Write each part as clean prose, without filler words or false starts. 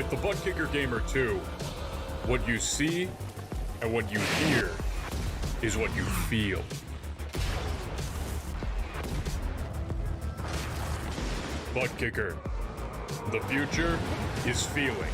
With the ButtKicker Gamer2, what you see and what you hear is what you feel. ButtKicker, the future is feeling.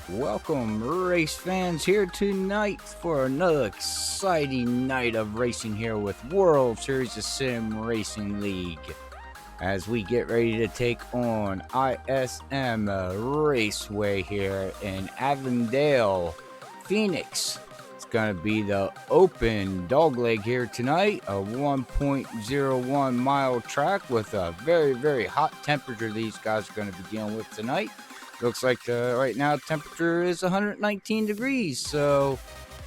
Welcome, race fans, here tonight for another exciting night of racing here with World Series ISM Racing League as we get ready to take on ISM Raceway here in Avondale, Phoenix. It's going to be the open dogleg here tonight, a 1.01 mile track with a very, very hot temperature these guys are going to be dealing with tonight. Looks like right now temperature is 119 degrees so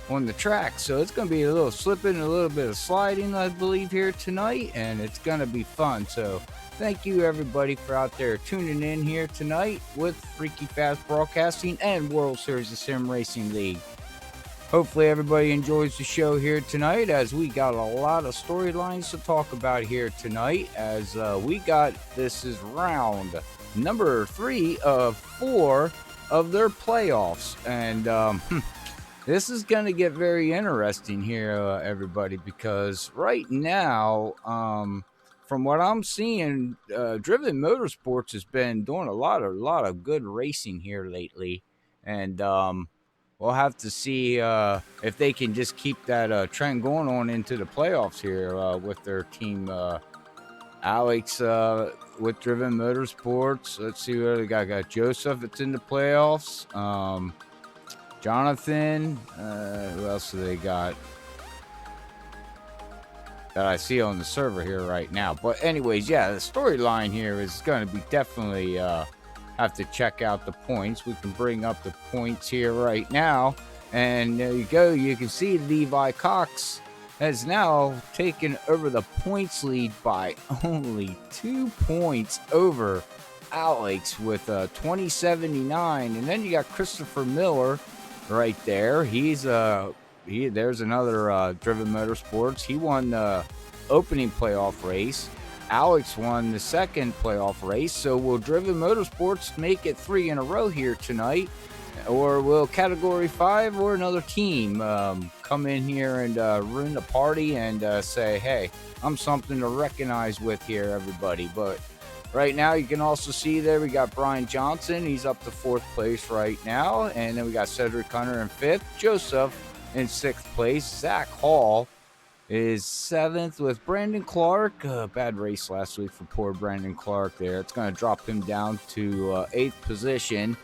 on the track, so it's going to be a little slipping, a little bit of sliding, I believe, here tonight, and it's going to be fun. So thank you everybody for out there tuning in here tonight with Freaky Fast Broadcasting and World Series ISM Racing League. Hopefully everybody enjoys the show here tonight, as we got a lot of storylines to talk about here tonight, as this is round number 3 of 4 of their playoffs, and this is going to get very interesting here, everybody, because right now, from what I'm seeing, Driven Motorsports has been doing a lot of good racing here lately, and we'll have to see if they can just keep that trend going on into the playoffs here with their team. Alex with Driven Motorsports. Let's see what they got. Got Joseph that's in the playoffs. Jonathan. Who else do they got that I see on the server here right now? But anyways, yeah, the storyline here is going to be definitely have to check out the points. We can bring up the points here right now, and there you go. You can see Levi Cox has now taken over the points lead by only 2 points over Alex with 2079, and then you got Christopher Miller right there. There's another Driven Motorsports. He won the opening playoff race. Alex won the second playoff race. So will Driven Motorsports make it 3 in a row here tonight? Or will Category 5 or another team come in here and ruin the party and say, hey, I'm something to recognize with here, everybody? But right now, you can also see there we got Brian Johnson. He's up to 4th place right now. And then we got Cedric Hunter in 5th. Joseph in 6th place. Zach Hall is 7th with Brandon Clark. Bad race last week for poor Brandon Clark there. It's going to drop him down to 8th position.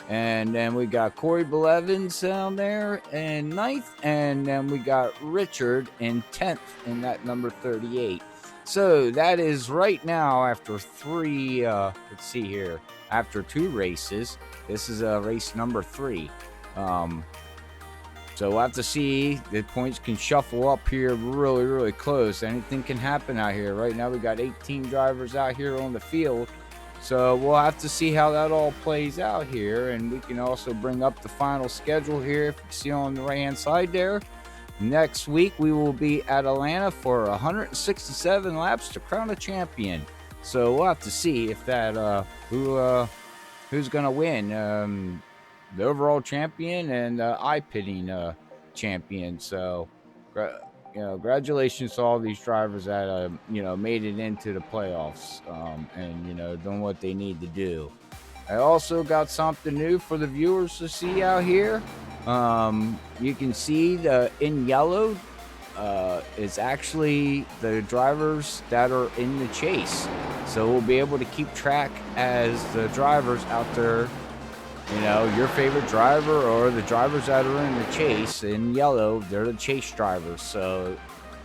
And then we got Corey Belevins down there in 9th. And then we got Richard in 10th in that number 38. So that is right now after 3, let's see here, after 2 races. This is race number 3. So we'll have to see. The points can shuffle up here really, really close. Anything can happen out here. Right now we got 18 drivers out here on the field. So we'll have to see how that all plays out here. And we can also bring up the final schedule here. If you see on the right-hand side there. Next week, we will be at Atlanta for 167 laps to crown a champion. So we'll have to see if that who's going to win. The overall champion and eye-pitting champion. So, congratulations to all these drivers that made it into the playoffs and doing what they need to do. I also got something new for the viewers to see out here. You can see in yellow is actually the drivers that are in the chase. So we'll be able to keep track as the drivers out there, your favorite driver or the drivers that are in the chase in yellow, they're the chase drivers. So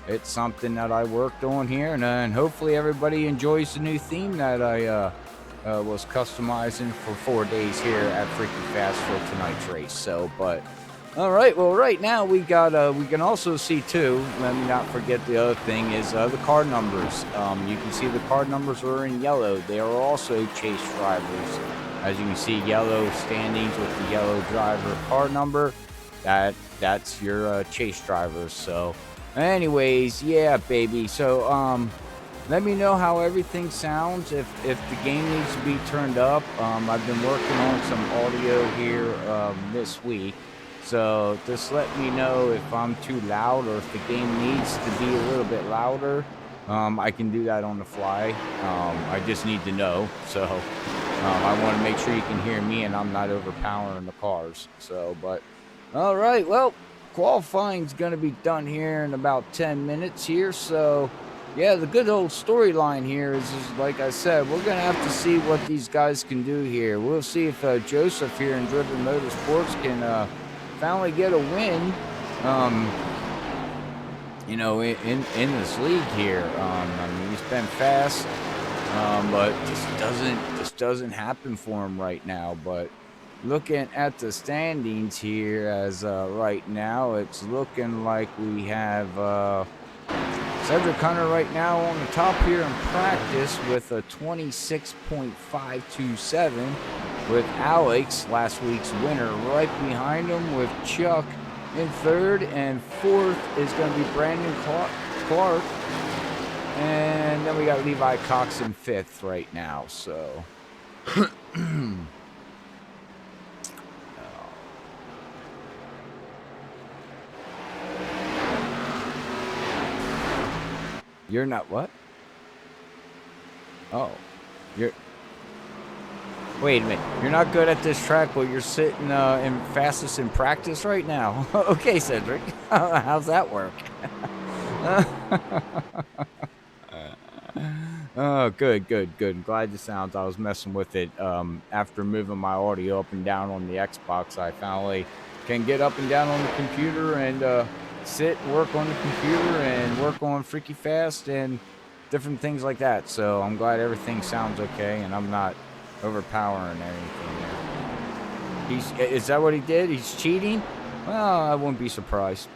it's something that I worked on here, and hopefully everybody enjoys the new theme that I was customizing for 4 days here at Freaky Fast for tonight's race. So, but all right, well, right now we can also see too. Let me not forget the other thing is the car numbers. You can see the car numbers are in yellow. They are also chase drivers. As you can see, yellow standings with the yellow driver car number. That's your chase drivers. So, anyways, yeah, baby. So, let me know how everything sounds. If the game needs to be turned up, I've been working on some audio here this week. So just let me know if I'm too loud or if the game needs to be a little bit louder. I can do that on the fly. I just need to know. So I want to make sure you can hear me and I'm not overpowering the cars. So, but all right, well, qualifying's going to be done here in about 10 minutes here. So yeah, the good old storyline here is like I said, we're going to have to see what these guys can do here. We'll see if Joseph here in Driven Motorsports can finally get a win, you know, in this league here. I mean, he's been fast, but just doesn't happen for him right now. But looking at the standings here, as right now, it's looking like we have Cedric Hunter right now on the top here in practice with a 26.527. With Alex, last week's winner, right behind him with Chuck in third, and fourth is going to be Brandon Clark, and then we got Levi Cox in fifth right now. So you're not what? Oh, you're. Wait a minute, you're not good at this track, but you're sitting in fastest in practice right now. Okay, Cedric, how's that work? Oh, good. Glad it sounds. I was messing with it. After moving my audio up and down on the Xbox, I finally can get up and down on the computer and sit, work on the computer, and work on Freaky Fast and different things like that. So I'm glad everything sounds okay, and I'm not overpowering anything there. Is that what he did? He's cheating? Well, I wouldn't be surprised.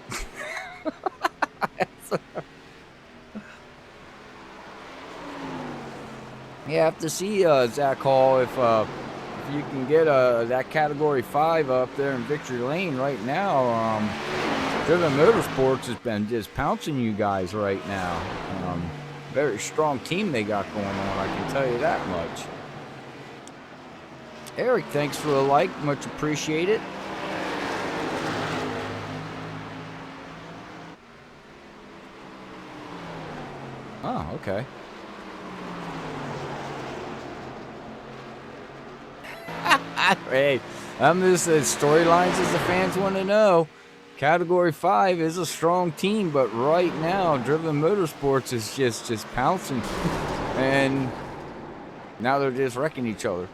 Yeah, I have to see Zach Hall if you can get that category 5 up there in Victory Lane right now. Driven Motorsports has been just pouncing you guys right now. Very strong team they got going on, I can tell you that much. Eric, thanks for the like. Much appreciated. Oh, okay. Hey, I'm just storylines as the fans want to know. Category 5 is a strong team, but right now, Driven Motorsports is just pouncing. And now they're just wrecking each other.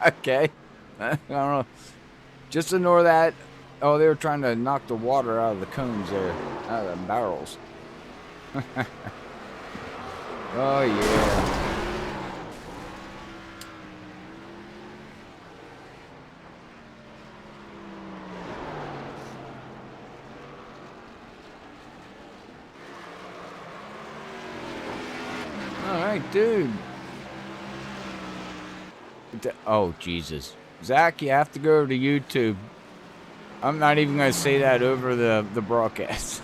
Okay. I don't know. Just ignore that. Oh, they were trying to knock the water out of the cones there. Out of the barrels. Oh, yeah. All right, dude. Oh, Jesus. Zach, you have to go to YouTube. I'm not even going to say that over the broadcast.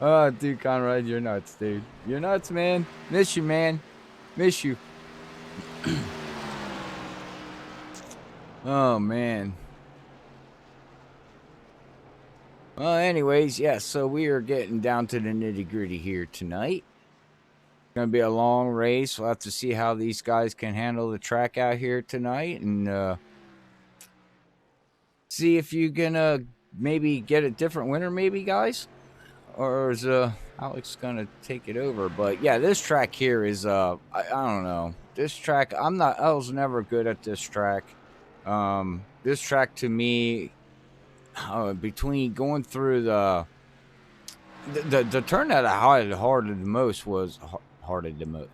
Oh, dude, Conrad, you're nuts, dude. You're nuts, man. Miss you, man. Miss you. Oh, man. Well, anyways, yeah, so we are getting down to the nitty-gritty here tonight. Going to be a long race. We'll have to see how these guys can handle the track out here tonight and see if you can maybe get a different winner, maybe, guys. Or is Alex going to take it over? But yeah, this track here is I don't know. This track, I was never good at this track. This track to me, between going through the turn that I had hearted the most was hearted the most.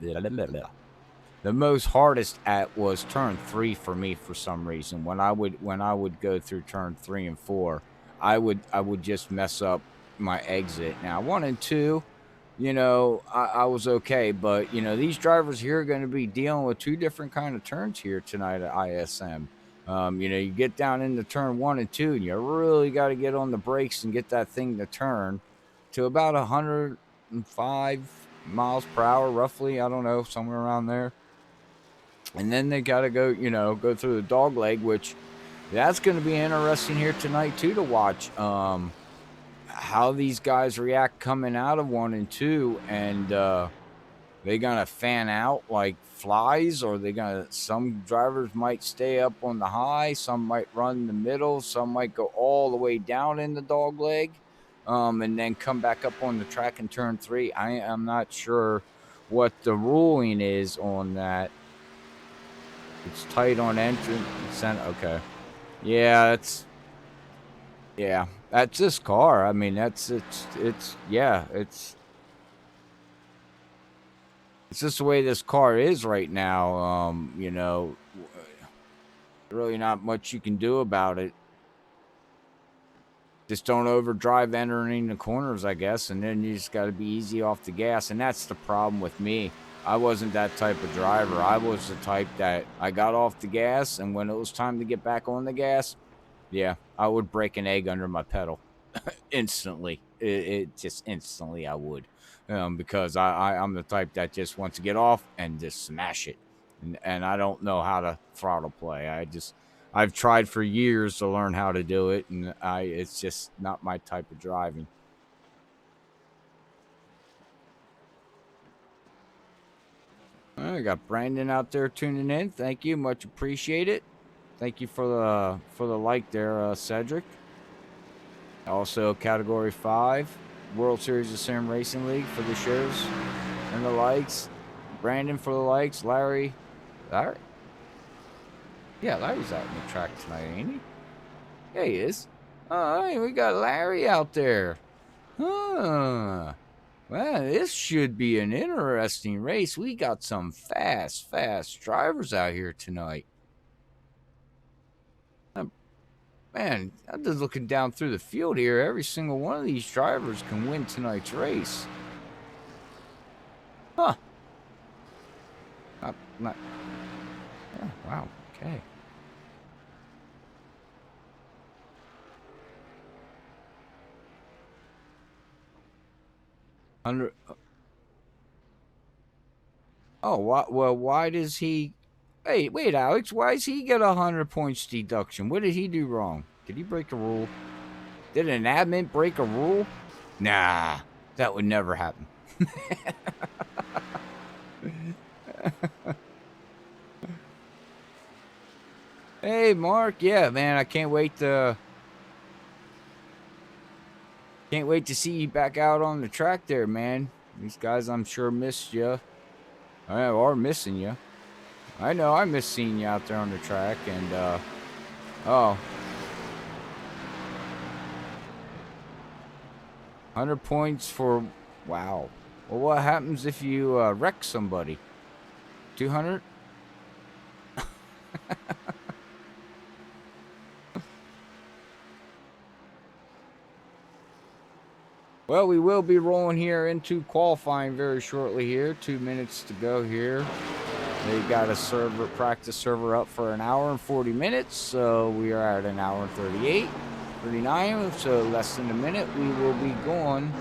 The most hardest at was turn 3 for me for some reason. When I would go through turn 3 and 4, I would just mess up my exit. Now 1 and 2, I was okay, but these drivers here are going to be dealing with 2 different kind of turns here tonight at ISM. You get down into turn 1 and 2, and you really got to get on the brakes and get that thing to turn to about 105 miles per hour, roughly. I don't know, somewhere around there. And then they got to go through the dog leg, which that's going to be interesting here tonight too to watch. How these guys react coming out of 1 and 2, and they gonna fan out like flies, or some drivers might stay up on the high, some might run in the middle, some might go all the way down in the dog leg, and then come back up on the track in turn 3. I am not sure what the ruling is on that. It's tight on entrance. Okay. Yeah, that's this car. I mean, it's just the way this car is right now. Really not much you can do about it. Just don't overdrive entering the corners, I guess, and then you just got to be easy off the gas, and that's the problem with me. I wasn't that type of driver. I was the type that I got off the gas, and when it was time to get back on the gas, yeah, I would break an egg under my pedal instantly. It just instantly I would, because I'm the type that just wants to get off and just smash it, and I don't know how to throttle play. I've tried for years to learn how to do it, and it's just not my type of driving. I got Brandon out there tuning in. Thank you, much appreciated. Thank you for the like there, Cedric. Also, Category 5, World Series of Sim Racing League for the shares and the likes. Brandon for the likes. Larry. Yeah, Larry's out on the track tonight, ain't he? Yeah, he is. Oh, hey, we got Larry out there. Huh. Well, this should be an interesting race. We got some fast drivers out here tonight. Man, I'm just looking down through the field here. Every single one of these drivers can win tonight's race. Huh. Not. Yeah, wow, okay. Why does he... Hey, wait, Alex, why does he get 100 points deduction? What did he do wrong? Did he break a rule? Did an admin break a rule? Nah, that would never happen. Hey, Mark. Yeah, man, I can't wait to see you back out on the track there, man. These guys, I'm sure, missed you. Or missing you. I know, I miss seeing you out there on the track, and, 100 points for, wow. Well, what happens if you wreck somebody? 200? Well, we will be rolling here into qualifying very shortly here. 2 minutes to go here. They got a practice server up for an hour and 40 minutes. So we are at an hour and 39. So less than a minute, we will be going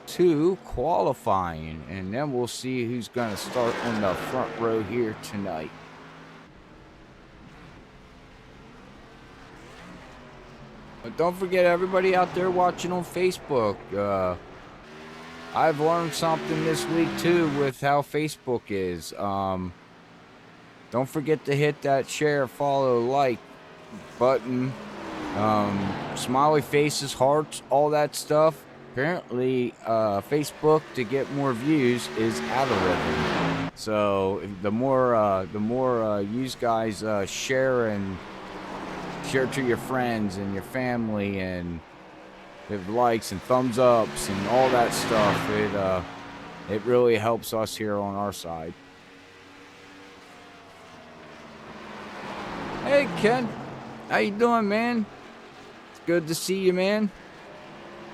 to qualifying. And then we'll see who's going to start on the front row here tonight. But don't forget, everybody out there watching on Facebook, I've learned something this week too with how Facebook is. Don't forget to hit that share, follow, like button. Smiley faces, hearts, all that stuff. Apparently, Facebook, to get more views, is algorithm. So the more you guys share share it to your friends and your family, and give likes and thumbs ups and all that stuff. It really helps us here on our side. Hey Ken, how you doing, man? It's good to see you, man.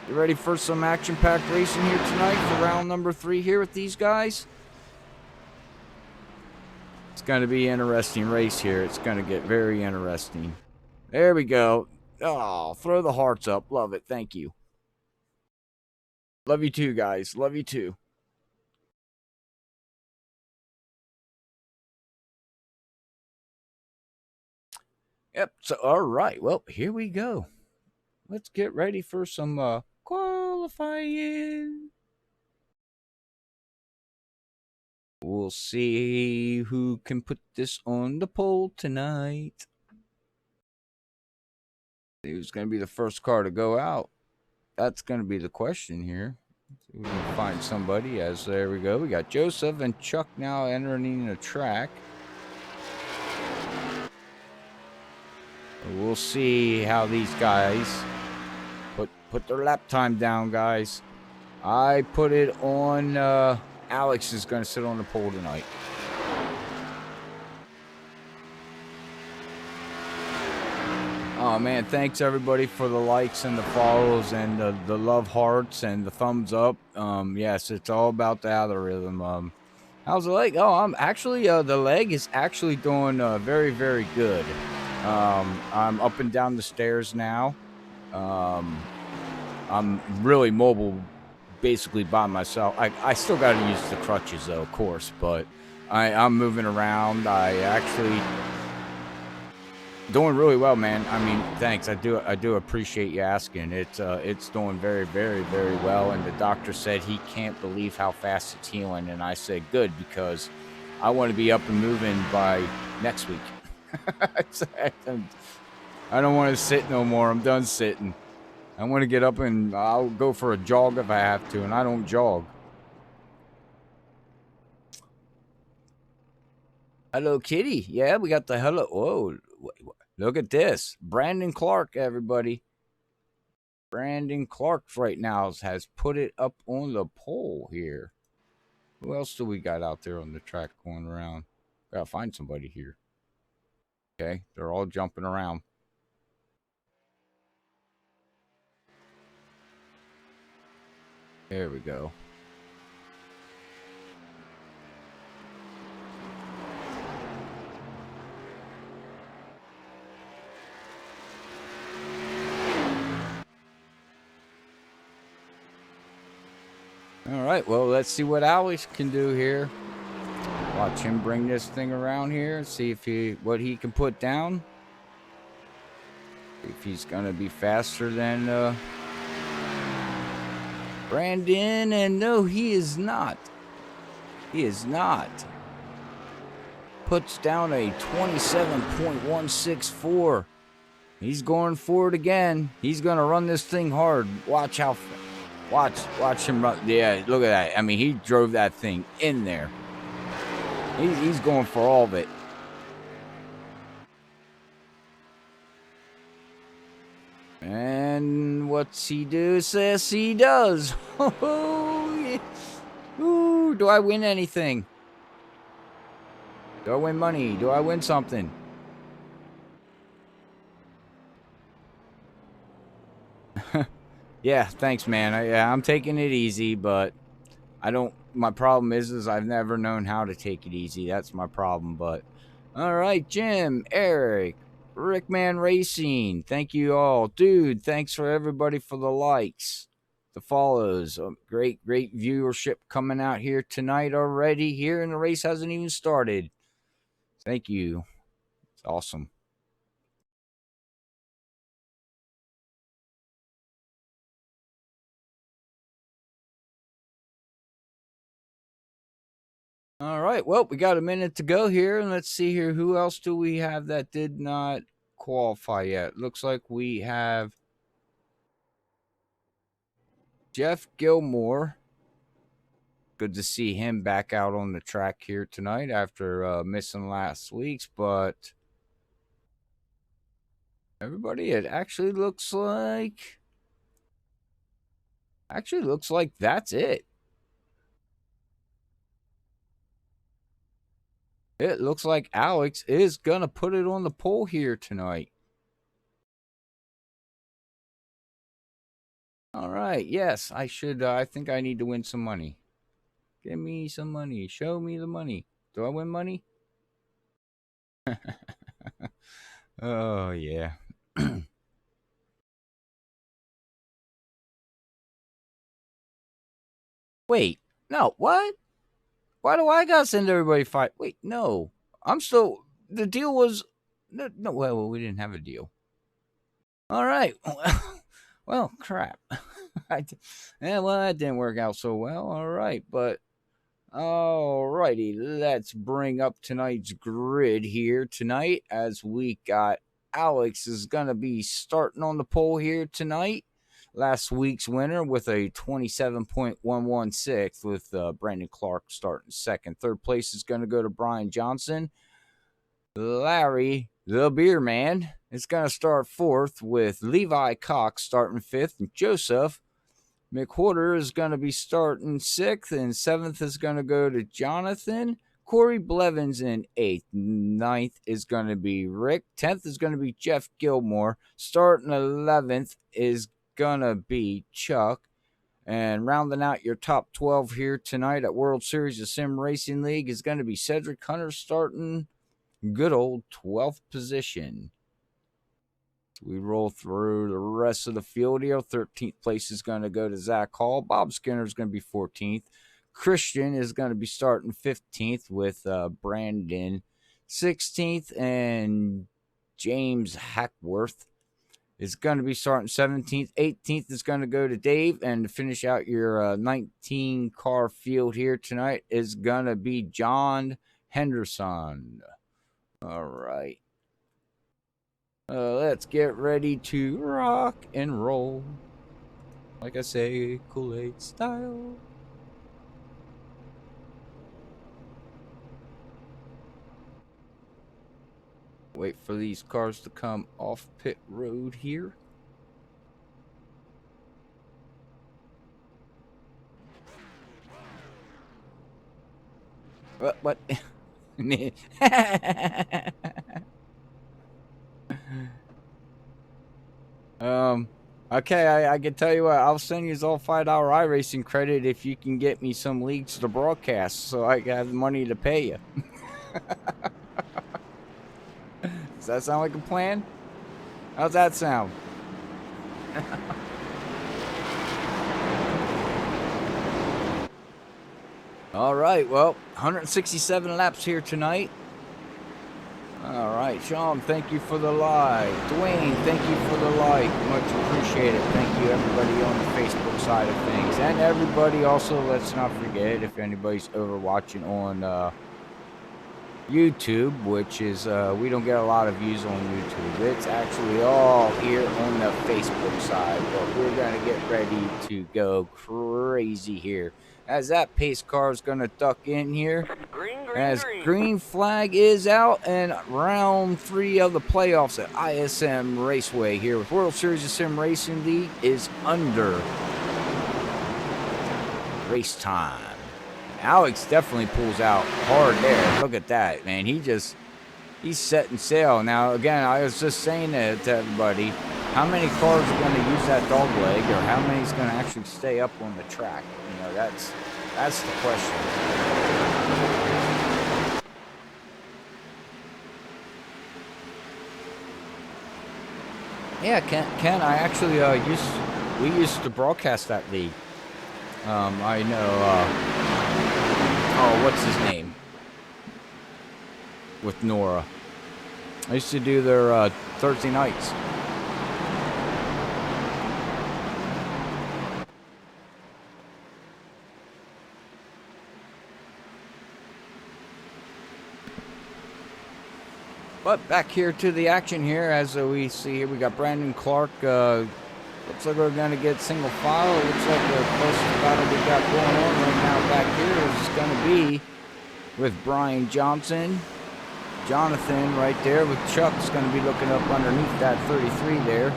You ready for some action-packed racing here tonight for round number 3 here with these guys? It's going to be an interesting race here. It's going to get very interesting. There we go. Oh, throw the hearts up. Love it. Thank you. Love you too, guys. Love you too. Yep. So, all right. Well, here we go. Let's get ready for some qualifying. We'll see who can put this on the pole tonight. Who's going to be the first car to go out? That's going to be the question here. See if we can find somebody. As there we go. We got Joseph and Chuck now entering the track. We'll see how these guys put their lap time down, guys. I put it on. Alex is going to sit on the pole tonight. Oh man, thanks everybody for the likes and the follows and the love hearts and the thumbs up. Yes, it's all about the algorithm. How's the leg? Oh, I'm actually the leg is actually doing very, very good. I'm up and down the stairs now. I'm really mobile, basically by myself. I still got to use the crutches though, of course, but I'm moving around. I actually doing really well, man. I mean, thanks. I do appreciate you asking. It's doing very, very, very well. And the doctor said he can't believe how fast it's healing. And I said, good, because I want to be up and moving by next week. I don't want to sit no more. I'm done sitting. I want to get up and I'll go for a jog if I have to. And I don't jog. Hello, Kitty. Yeah, we got the hello. Whoa. Look at this. Brandon Clark, everybody. Brandon Clark right now has put it up on the pole here. Who else do we got out there on the track going around? Gotta find somebody here. Okay, they're all jumping around. There we go. All right, well, let's see what Alex can do here. Watch him bring this thing around here. See if what he can put down. If he's gonna be faster than Brandon, and no, he is not. He is not. Puts down a 27.164. He's going for it again. He's gonna run this thing hard. Watch how. Watch him run. Yeah, look at that. I mean, he drove that thing in there. He's going for all of it. And what's he do? Says he does. Ooh, do I win anything? Do I win money? Do I win something? Yeah, thanks, man. I'm taking it easy, but I don't. My problem is I've never known how to take it easy. That's my problem. But all right, Jim, Eric, Rickman Racing. Thank you all, dude. Thanks for everybody for the likes, the follows. Great viewership coming out here tonight already. Here, and the race hasn't even started. Thank you. It's awesome. All right, well, we got a minute to go here, and let's see here. Who else do we have that did not qualify yet? Looks like we have Jeff Gilmore. Good to see him back out on the track here tonight after missing last week's, but Everybody, it actually looks like that's it. It looks like Alex is gonna put it on the pole here tonight. All right, yes, I should. I think I need to win some money. Give me some money. Show me the money. Do I win money? Oh, yeah. Wait, no, what? Why do I gotta send everybody five? Wait, no. I'm still. The deal was. No, well, we didn't have a deal. All right. Well, crap. Yeah, well, that didn't work out so well. All right, but alrighty, let's bring up tonight's grid here tonight as we got Alex is gonna be starting on the pole here tonight. Last week's winner with a 27.116 with Brandon Clark starting second. Third place is going to go to Brian Johnson. Larry, the beer man, is going to start fourth with Levi Cox starting fifth. And Joseph McWhorter is going to be starting sixth. And seventh is going to go to Jonathan. Corey Blevins in eighth. Ninth is going to be Rick. 10th is going to be Jeff Gilmore. Starting 11th is going to be Chuck. And rounding out your top 12 here tonight at World Series of Sim Racing League is going to be Cedric Hunter starting good old 12th position. We roll through the rest of the field here. 13th place is going to go to Zach Hall. Bob Skinner is going to be 14th. Christian is going to be starting 15th with Brandon 16th. And James Hackworth is going to be starting 17th. 18th is going to go to Dave. And to finish out your 19-car field here tonight is going to be John Henderson. All right. Let's get ready to rock and roll. Like I say, Kool-Aid style. Wait for these cars to come off pit road here. What? Okay, I can tell you what, I'll send you all $5 iRacing credit if you can get me some leagues to broadcast so I can have the money to pay you. Does that sound like a plan? How's that sound? All right, well, 167 laps here tonight. All right, Sean, thank you for the like. Dwayne, thank you for the like. Much appreciated. Thank you, everybody on the Facebook side of things. And everybody also, let's not forget, if anybody's over watching on YouTube, which is, we don't get a lot of views on YouTube. It's actually all here on the Facebook side. But we're going to get ready to go crazy here. As that pace car is going to duck in here. As green flag is out and round 3 of the playoffs at ISM Raceway here with World Series of Sim Racing League is under race time. Alex definitely pulls out hard there. Look at that, man. He's setting sail. Now, again, I was just saying that to everybody. How many cars are going to use that dog leg, or how many is going to actually stay up on the track? You know, that's the question. Yeah, Ken, I actually we used to broadcast that league. I know, oh, what's his name? With Nora. I used to do their Thursday nights. But back here to the action here, as we see here, we got Brandon Clark. Looks like we're going to get single file. It looks like the closest battle we got going on right now back here is going to be with Brian Johnson Jonathan right there with Chuck's going to be looking up underneath that 33 there.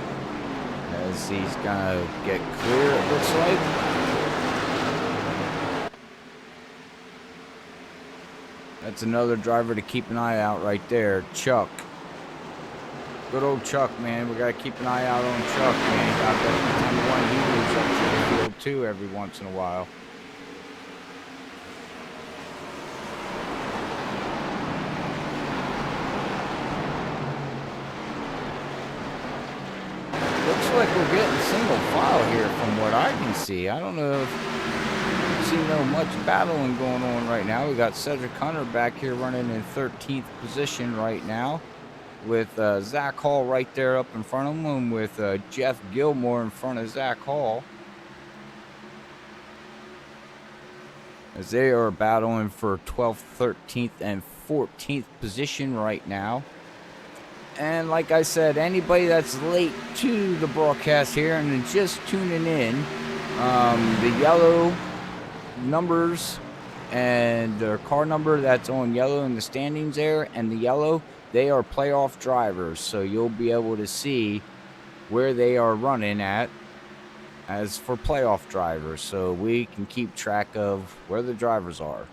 As he's going to get clear, it looks like. That's another driver to keep an eye out right there, Chuck. Good old Chuck, man. We got to keep an eye out on Chuck, man. Got that 10-1. He moves up to the field, too, every once in a while. Looks like we're getting single file here from what I can see. I don't know if see no much battling going on right now. We got Cedric Hunter back here running in 13th position right now, with Zach Hall right there up in front of him, with Jeff Gilmore in front of Zach Hall, as they are battling for 12th, 13th, and 14th position right now. And like I said, anybody that's late to the broadcast here and just tuning in, the yellow numbers and their car number that's on yellow in the standings there, and the yellow, they are playoff drivers, so you'll be able to see where they are running at as for playoff drivers, so we can keep track of where the drivers are.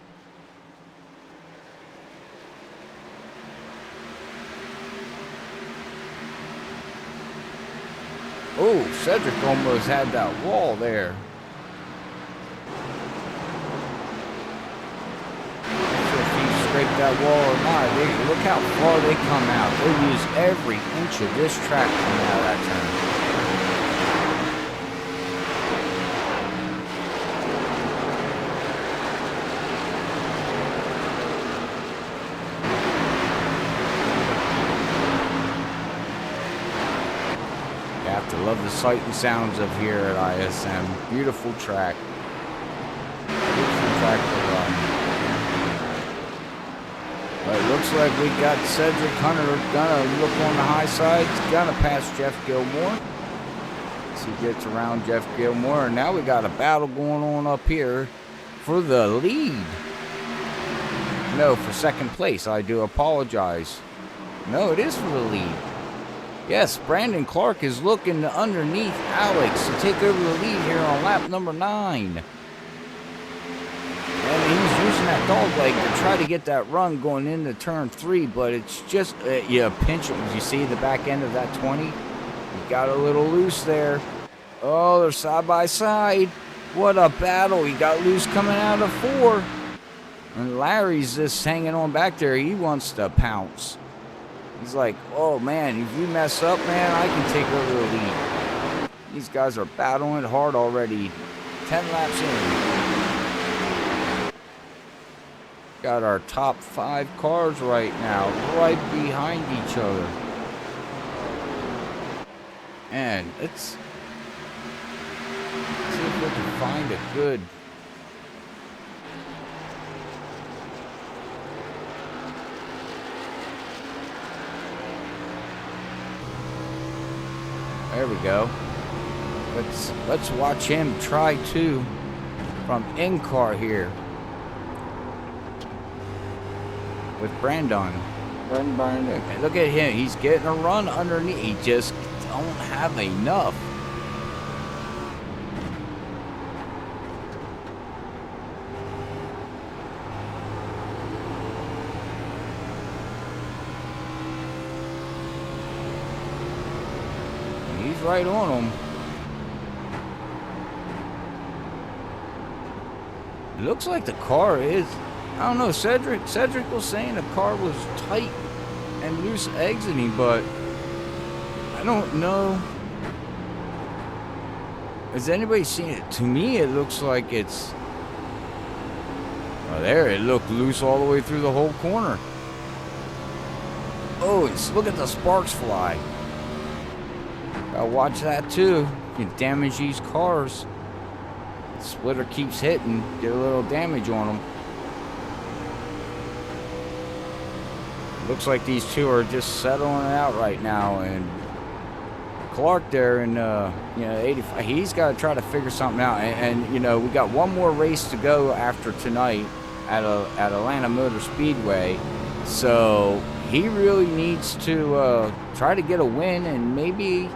Oh, Cedric almost had that wall there. Scrape that wall or not. Look how far they come out. They use every inch of this track coming out of that turn. You have to love the sight and sounds of here at ISM. Beautiful track. Beautiful track to run. But it looks like we got Cedric Hunter gonna look on the high side. He's gonna pass Jeff Gilmore. As he gets around Jeff Gilmore. And now we got a battle going on up here for the lead. No, for second place. I do apologize. No, it is for the lead. Yes, Brandon Clark is looking underneath Alex to take over the lead here on lap number 9. And he's using that dog leg to try to get that run going into turn 3, but it's just, you pinch it. You see the back end of that 20? He got a little loose there. Oh, they're side by side. What a battle. He got loose coming out of 4. And Larry's just hanging on back there. He wants to pounce. He's like, oh, man, if you mess up, man, I can take over the lead. These guys are battling hard already. 10 laps in. Got our top 5 cars right now, right behind each other. And let's see if we can find a good. There we go. Let's watch him try to from in-car here. With Brandon. Look at him. He's getting a run underneath. He just don't have enough. He's right on him. It looks like the car is... I don't know, Cedric was saying the car was tight and loose exiting, but I don't know. Has anybody seen it? To me, it looks like it's... Oh, there, it looked loose all the way through the whole corner. Oh, look at the sparks fly. Gotta watch that, too. You can damage these cars. The splitter keeps hitting, get a little damage on them. Looks like these two are just settling it out right now, and Clark there in 85, he's got to try to figure something out. And you know, we got one more race to go after tonight at Atlanta Motor Speedway, so he really needs to try to get a win, and maybe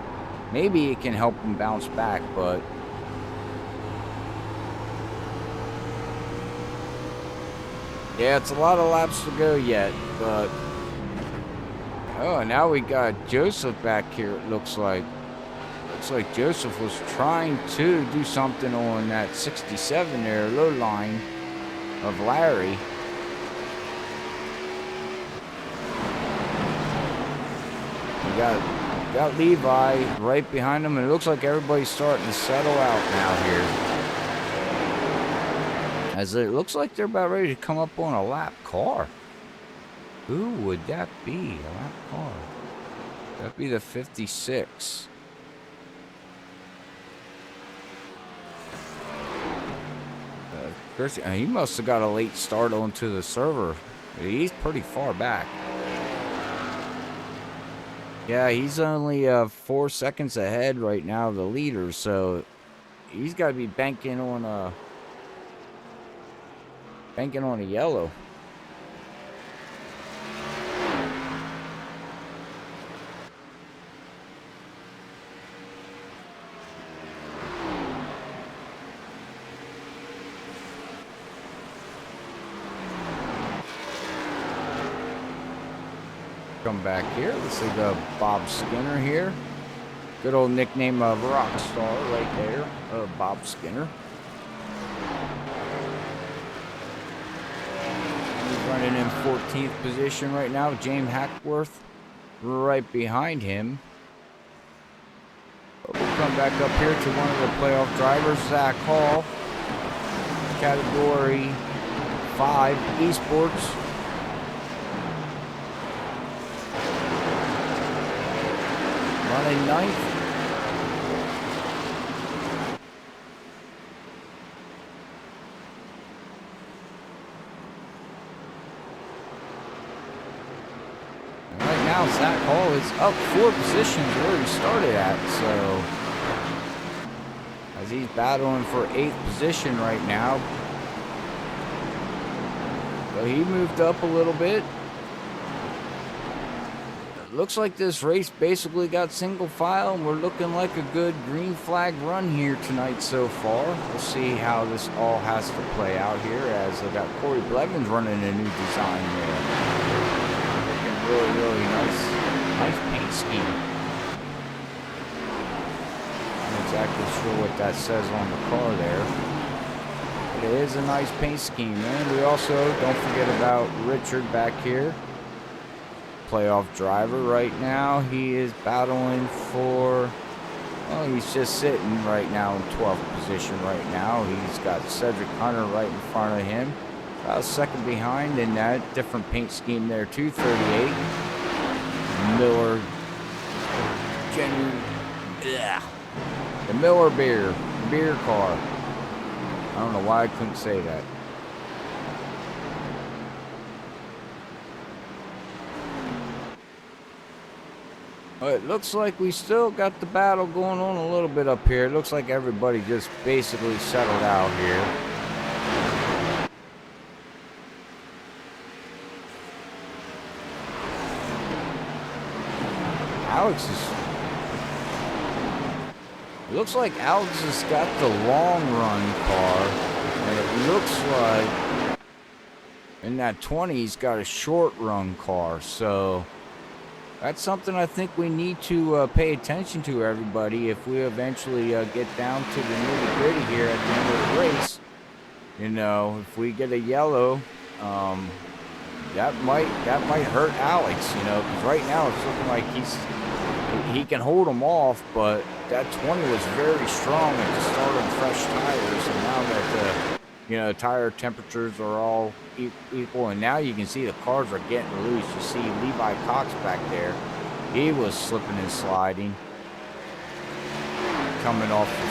it can help him bounce back, but yeah, it's a lot of laps to go yet, but oh, now we got Joseph back here, it looks like. Looks like Joseph was trying to do something on that 67 there, low line of Larry. We got Levi right behind him, and it looks like everybody's starting to settle out now here. As it looks like they're about ready to come up on a lap car. Who would that be? A lap car? That'd be the 56. He must have got a late start onto the server. He's pretty far back. Yeah, he's only 4 seconds ahead right now of the leader, so he's got to be banking on a yellow. Come back here. Let's see the Bob Skinner here. Good old nickname of Rockstar right there, Bob Skinner. He's running in 14th position right now. James Hackworth right behind him. But we'll come back up here to one of the playoff drivers, Zach Hall. Category 5 Esports. Running 9th. Right now, Zach Hall is up 4 positions where he started at, so as he's battling for 8th position right now. So he moved up a little bit. Looks like this race basically got single file, and we're looking like a good green flag run here tonight so far. We'll see how this all has to play out here, as I've got Corey Blevins running a new design there. Looking really, really nice paint scheme. I'm not exactly sure what that says on the car there. But it is a nice paint scheme, man. We also, don't forget about Richard back here. Playoff driver right now. He is battling for, well, he's just sitting right now in 12th position right now. He's got Cedric Hunter right in front of him, about a second behind in that different paint scheme there too. 38 Miller the Miller beer car. I don't know why I couldn't say that. It looks like we still got the battle going on a little bit up here. It looks like everybody just basically settled out here. It looks like Alex has got the long run car, and it looks like in that 20 he's got a short run car, so that's something I think we need to pay attention to, everybody, if we eventually get down to the nitty-gritty here at the end of the race. You know, if we get a yellow, that might hurt Alex, you know, because right now it's looking like he can hold him off, but that 20 was very strong at the start of fresh tires, and now that you know, tire temperatures are all equal, and now you can see the cars are getting loose. You see Levi Cox back there. He was slipping and sliding. Coming off the 4.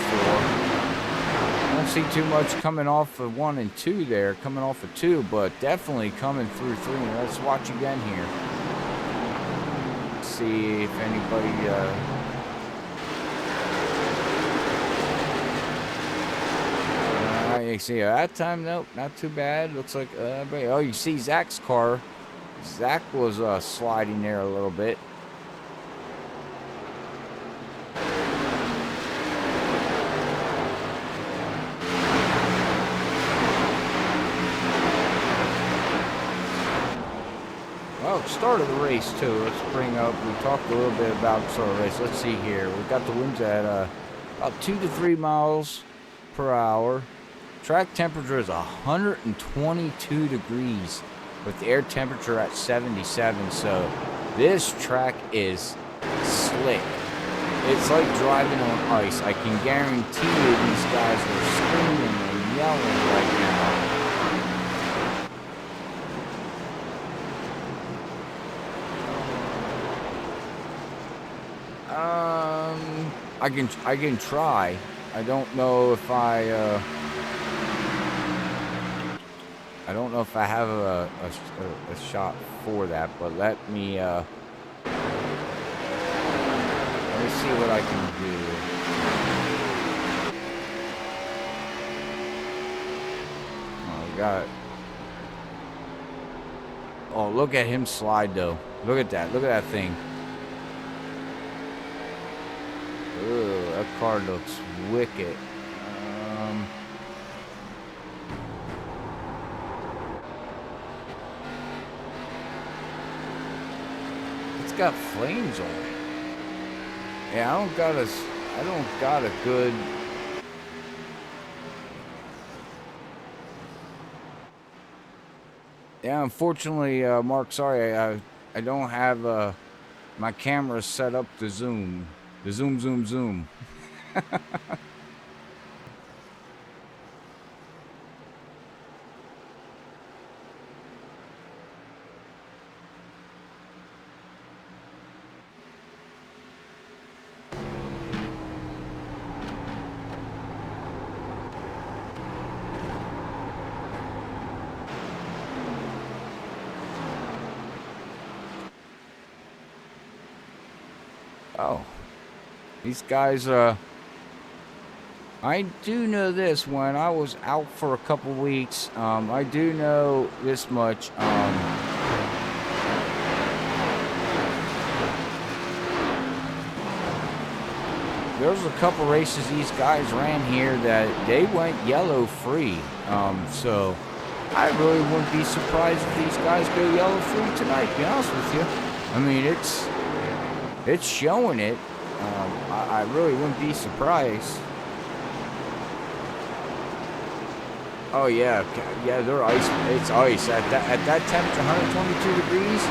I don't see too much coming off of 1 and 2 there. Coming off of 2, but definitely coming through 3. Let's watch again here. See if anybody... you see that time, nope, not too bad. Looks like oh, you see Zach's car Zach was sliding there a little bit. Well, start of the race too. Let's bring up. We talked a little bit about start of the race. Let's see here. We got the winds at about 2 to 3 miles per hour. Track temperature is 122 degrees with the air temperature at 77. So this track is slick. It's like driving on ice. I can guarantee you these guys are screaming and yelling right now. I can try. I don't know if I don't know if I have a shot for that, but let me see what I can do. Oh, we got it. Oh, look at him slide though. Look at that. Look at that thing. Ooh, that car looks wicked. It's got flames on it. Yeah, I don't got a good. Yeah, unfortunately, Mark, sorry, I don't have my camera set up to zoom. The zoom. Oh. These guys, I do know this. When I was out for a couple weeks, I do know this much. There was a couple races these guys ran here that they went yellow free. So I really wouldn't be surprised if these guys go yellow free tonight, to be honest with you. I mean, it's showing it. I really wouldn't be surprised. Oh yeah, they're ice. It's ice at that temperature, 122 degrees.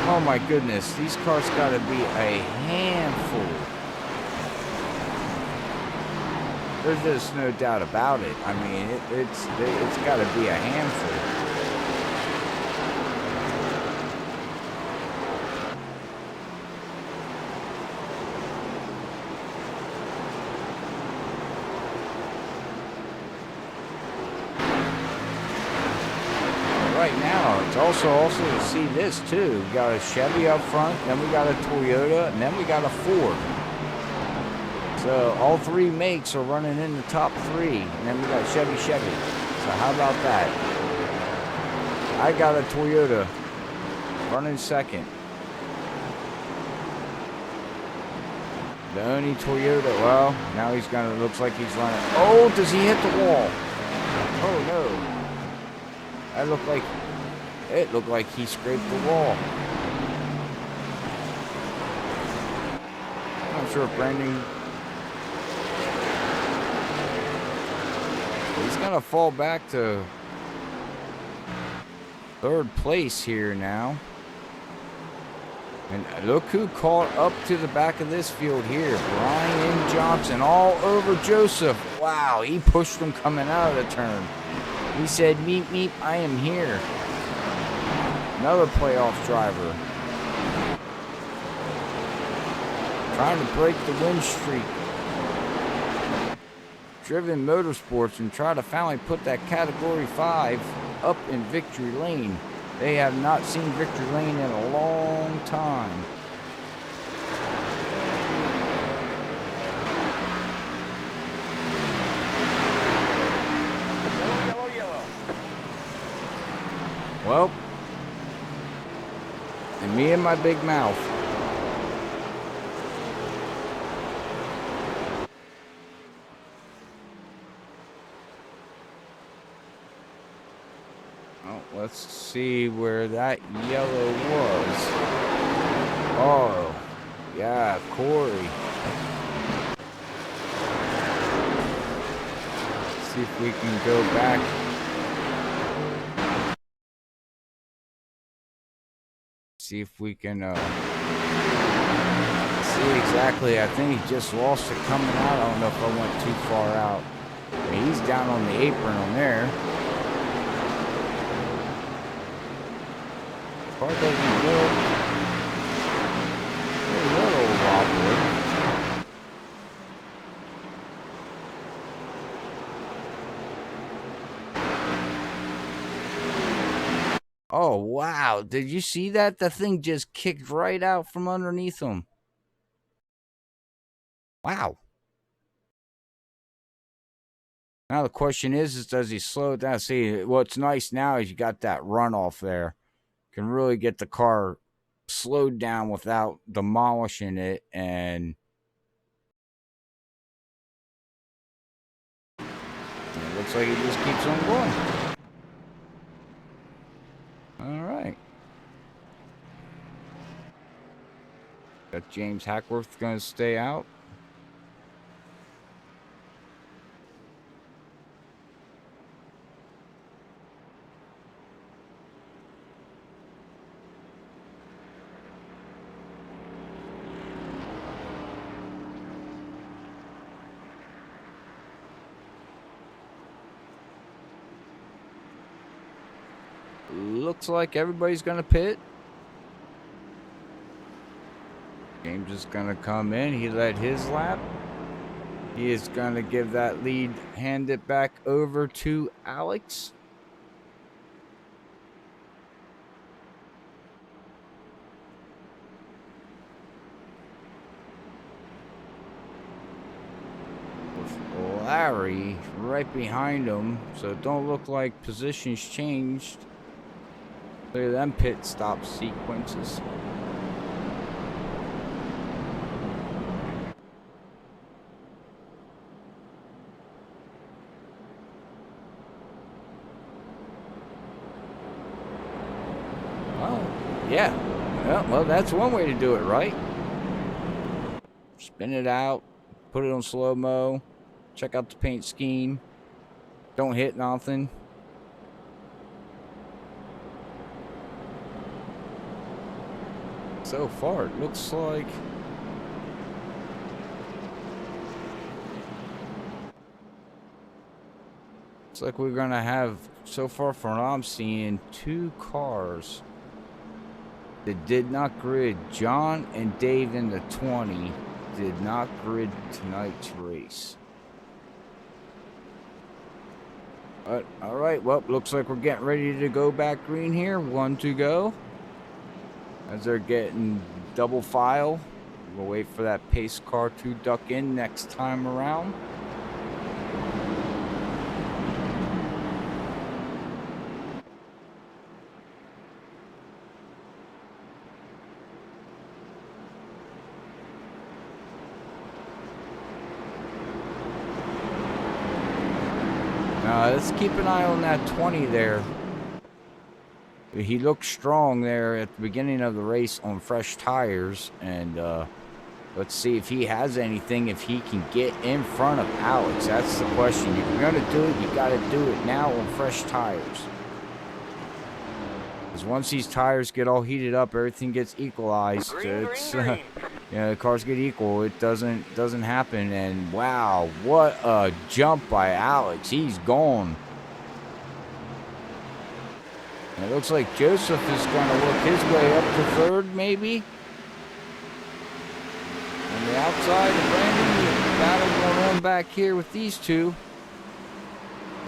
Oh my goodness, these cars got to be a handful. There's just no doubt about it. I mean, it's got to be a handful. Right now, it's also to see this too. We got a Chevy up front, then we got a Toyota, and then we got a Ford. So all three makes are running in the top three, and then we got Chevy. So how about that? I got a Toyota running second. The only Toyota. Well, now he's gonna. Looks like he's running. Oh, does he hit the wall? Oh no. It looked like he scraped the wall. I'm not sure if Brandon. He's gonna fall back to third place here now. And look who caught up to the back of this field here. Brian Johnson all over Joseph. Wow, he pushed him coming out of the turn. He said, meep, meep, I am here. Another playoff driver. Trying to break the win streak. Driven Motorsports and try to finally put that Category 5 up in victory lane. They have not seen victory lane in a long time. Well, And me and my big mouth. Oh, let's see where that yellow was. Oh, yeah, Corey. Let's see if we can go back. See if we can see exactly. I think he just lost it coming out. I don't know if I went too far out. I mean, he's down on the apron on there. Car doesn't look a little wobbly. Oh, wow. Did you see that? The thing just kicked right out from underneath him. Wow. Now the question is does he slow it down? See, what's nice now is you got that runoff there. Can really get the car slowed down without demolishing it, and it looks like it just keeps on going. All right. Got James Hackworth going to stay out. Looks like everybody's going to pit. James is going to come in. He led his lap. He is going to give that lead, hand it back over to Alex. With Larry right behind him, so it don't look like positions changed. Look at them pit stop sequences. Yeah, well, that's one way to do it, right? Spin it out, put it on slow-mo, check out the paint scheme, don't hit nothing. So far, it looks like we're gonna have, so far from what I'm seeing, 2 cars that did not grid. John and Dave in the 20 did not grid tonight's race. But, all right, well, looks like we're getting ready to go back green here. 1 to go. As they're getting double file. We'll wait for that pace car to duck in next time around. Let's keep an eye on that 20 there. He looked strong there at the beginning of the race on fresh tires, and let's see if he has anything, if he can get in front of Alex. That's the question. If you're going to do it, you got to do it now on fresh tires. Because once these tires get all heated up, everything gets equalized. It's you know, the cars get equal. It doesn't happen. And wow, what a jump by Alex. He's gone. And it looks like Joseph is going to work his way up to third, maybe. On the outside, Brandon, the battle going on back here with these two.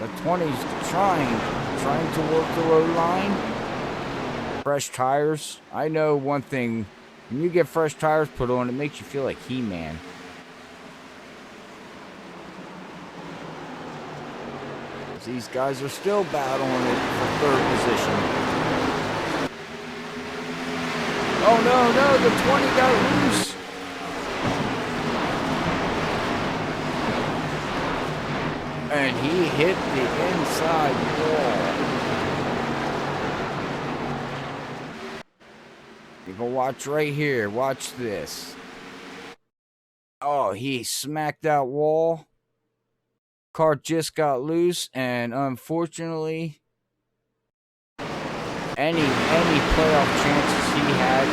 The 20's trying to work the low line. Fresh tires. I know one thing. When you get fresh tires put on, it makes you feel like He-Man. These guys are still battling it for third position. Oh no, no, the 20 got loose. And he hit the inside wall. You can watch right here. Watch this. Oh, he smacked that wall. Car just got loose, and unfortunately, any playoff chances he had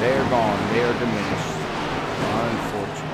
they're gone. They're diminished. Unfortunately.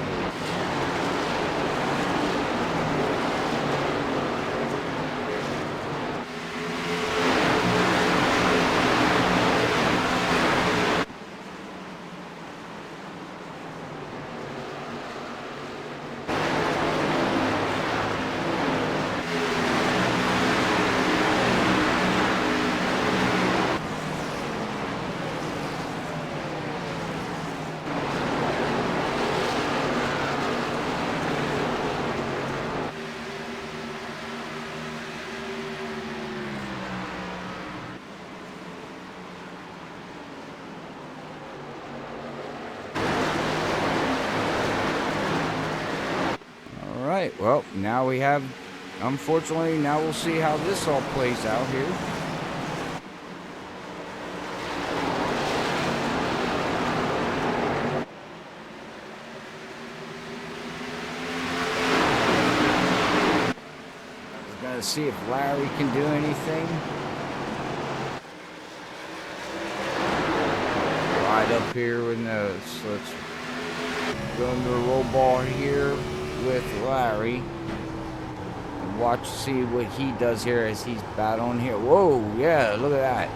Alright, well, now we have, unfortunately, now we'll see how this all plays out here. We're going to see if Larry can do anything. Right up here with nose. So let's go into the roll ball here with Larry and watch, see what he does here as he's battling here. Whoa, yeah, look at that.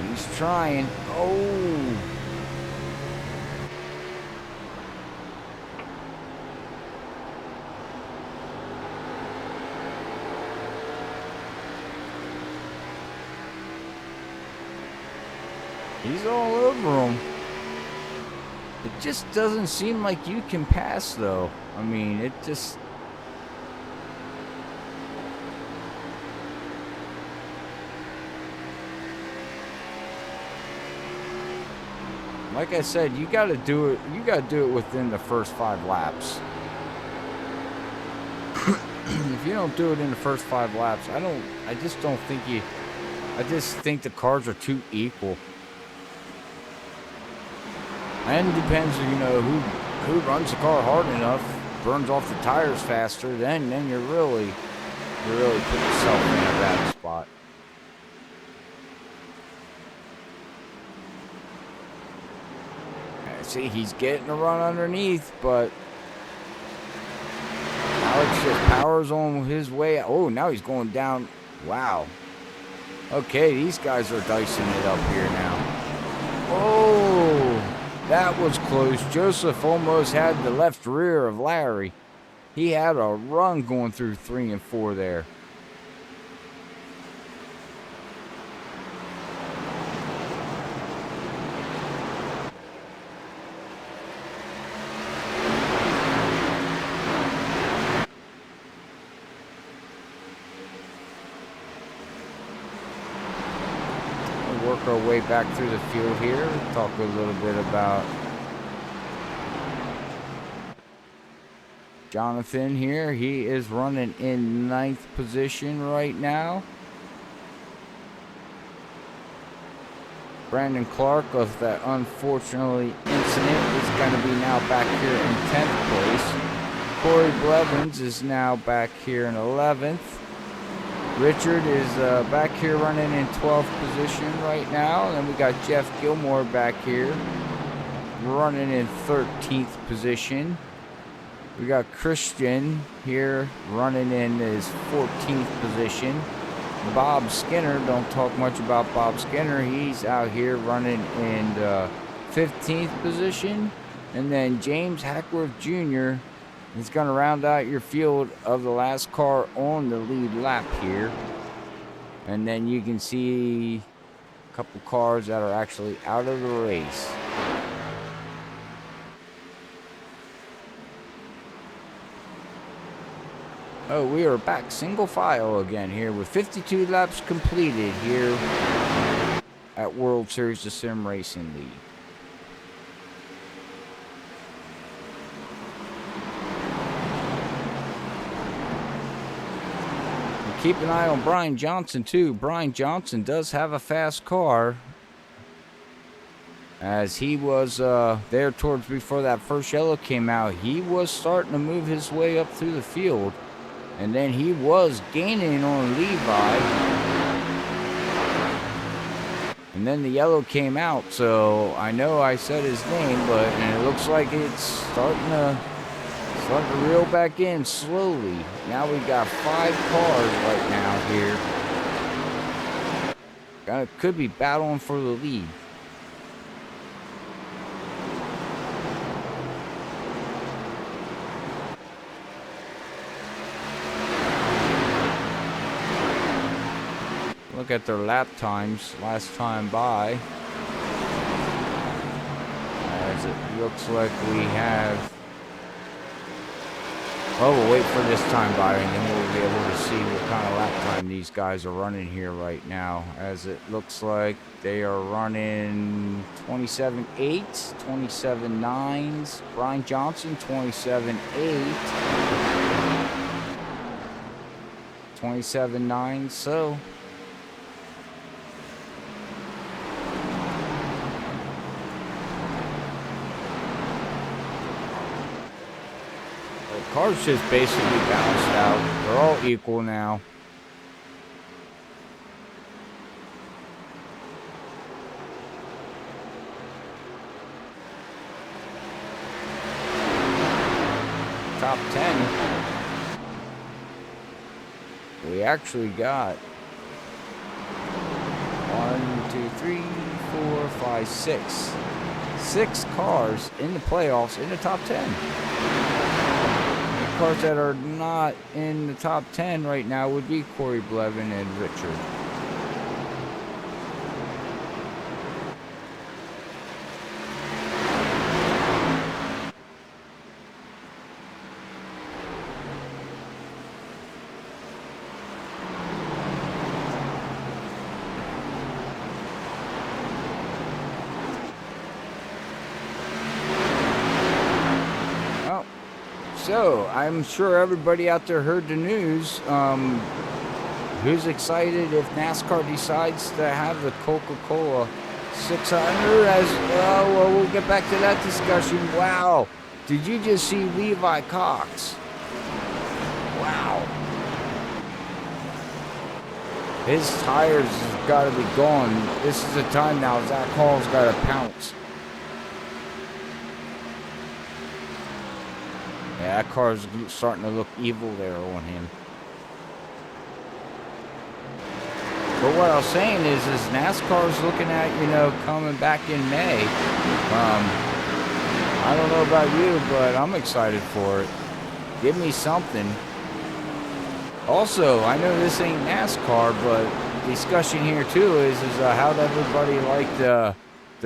He's trying. Oh. He's all over him. It just doesn't seem like you can pass, though. I mean, it just... Like I said, you gotta do it. You gotta do it within the first 5 laps. If you don't do it in the first 5 laps, I just don't think you... I just think the cars are too equal. And depends, you know, who runs the car hard enough, burns off the tires faster, then you're really putting yourself in a bad spot. See, he's getting a run underneath, but Alex just powers on his way. Oh, now he's going down. Wow. Okay, these guys are dicing it up here now. Oh. That was close. Joseph almost had the left rear of Larry. He had a run going through 3 and 4 there. Work our way back through the field here. Talk a little bit about Jonathan here. He is running in 9th position right now. Brandon Clark, of that unfortunately incident, is going to be now back here in 10th place. Corey Blevins is now back here in 11th. Richard is back here running in 12th position right now. And then we got Jeff Gilmore back here running in 13th position. We got Christian here running in his 14th position. Bob Skinner, don't talk much about Bob Skinner. He's out here running in 15th position. And then James Hackworth Jr. is going to round out your field of the last car on the lead lap here. And then you can see a couple cars that are actually out of the race. Oh, we are back single file again here with 52 laps completed here at World Series of Sim Racing League. And keep an eye on Brian Johnson too. Brian Johnson does have a fast car, as he was there towards before that first yellow came out. He was starting to move his way up through the field, and then he was gaining on Levi, and then the yellow came out. So I know I said his name, but and it looks like it's starting to reel back in slowly. Now we got 5 cars right now here. Could be battling for the lead. Look at their lap times last time by. As it looks like we have... Oh, we'll wait for this time by, and then we'll be able to see what kind of lap time these guys are running here right now. As it looks like they are running 27.8, 27.9s. Brian Johnson, 27.8. 27.9, so... Cars just basically balanced out. They're all equal now. Top 10. We actually got 1, 2, 3, 4, 5, 6. 6 cars in the playoffs in the top 10. Cars that are not in the top 10 right now would be Corey Blevin and Richard. So, I'm sure everybody out there heard the news. Who's excited if NASCAR decides to have the Coca-Cola 600 as... well, we'll get back to that discussion. Wow. Did you just see Levi Cox? Wow. His tires have got to be gone. This is the time now. Zach Hall's got to pounce. Yeah, that car's starting to look evil there on him. But what I was saying is NASCAR's looking at, coming back in May. I don't know about you, but I'm excited for it. Give me something. Also, I know this ain't NASCAR, but discussion here too is how'd everybody like the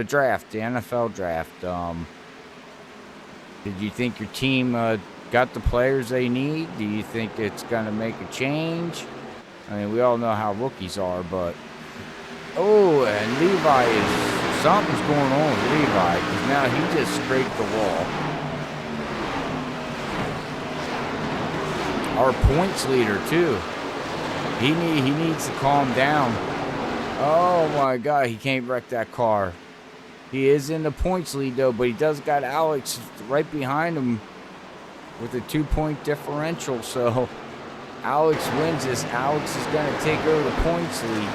draft, the NFL draft? Did you think your team got the players they need? Do you think it's going to make a change? I mean, we all know how rookies are, but... Oh, and Levi is... Something's going on with Levi, because now he just scraped the wall. Our points leader, too. He needs to calm down. Oh, my God, he can't wreck that car. He is in the points lead, though, but he does got Alex right behind him with a 2-point differential. So Alex wins this. Alex is going to take over the points lead.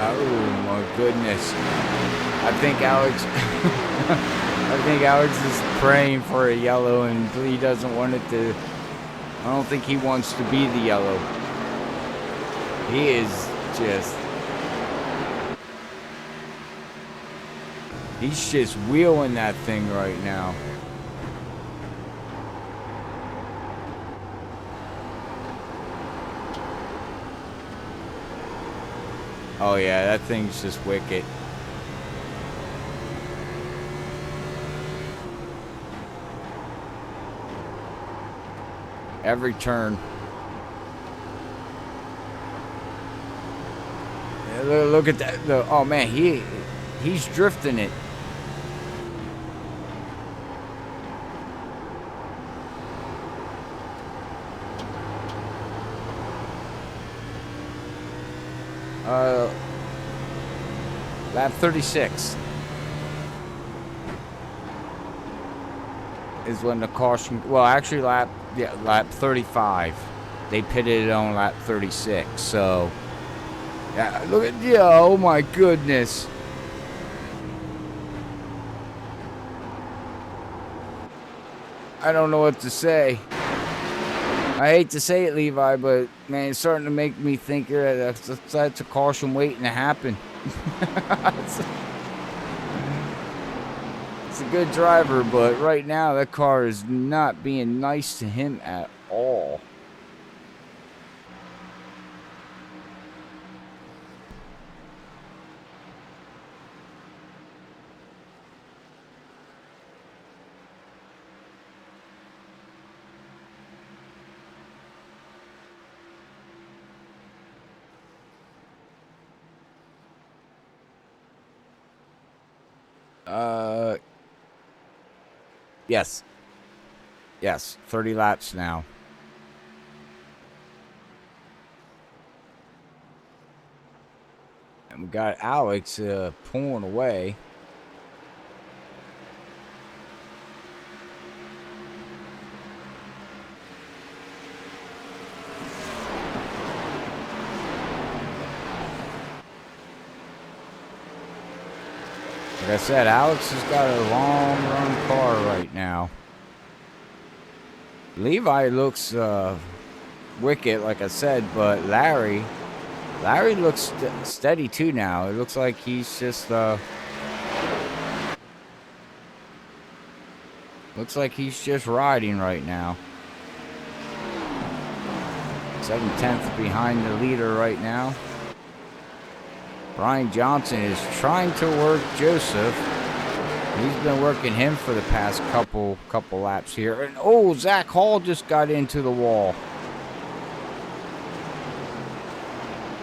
Oh my goodness. I think Alex is praying for a yellow, and he doesn't want it to... I don't think he wants to be the yellow. He is just... He's just wheeling that thing right now. Oh yeah, that thing's just wicked. Every turn. Yeah, look at that. Oh man, he's drifting it. Lap 36 is when the caution. Well, actually, lap 35. They pitted it on lap 36. So, yeah, look at oh my goodness. I don't know what to say. I hate to say it, Levi, but man, it's starting to make me think that's a caution waiting to happen. It's a good driver, but right now that car is not being nice to him at all. Yes, 30 laps now. And we got Alex pulling away. Like I said, Alex has got a long run car right now. Levi looks wicked, like I said, but Larry looks steady too now. It looks like he's just riding right now. 7/10 behind the leader right now. Brian Johnson is trying to work Joseph. He's been working him for the past couple laps here. And oh, Zach Hall just got into the wall.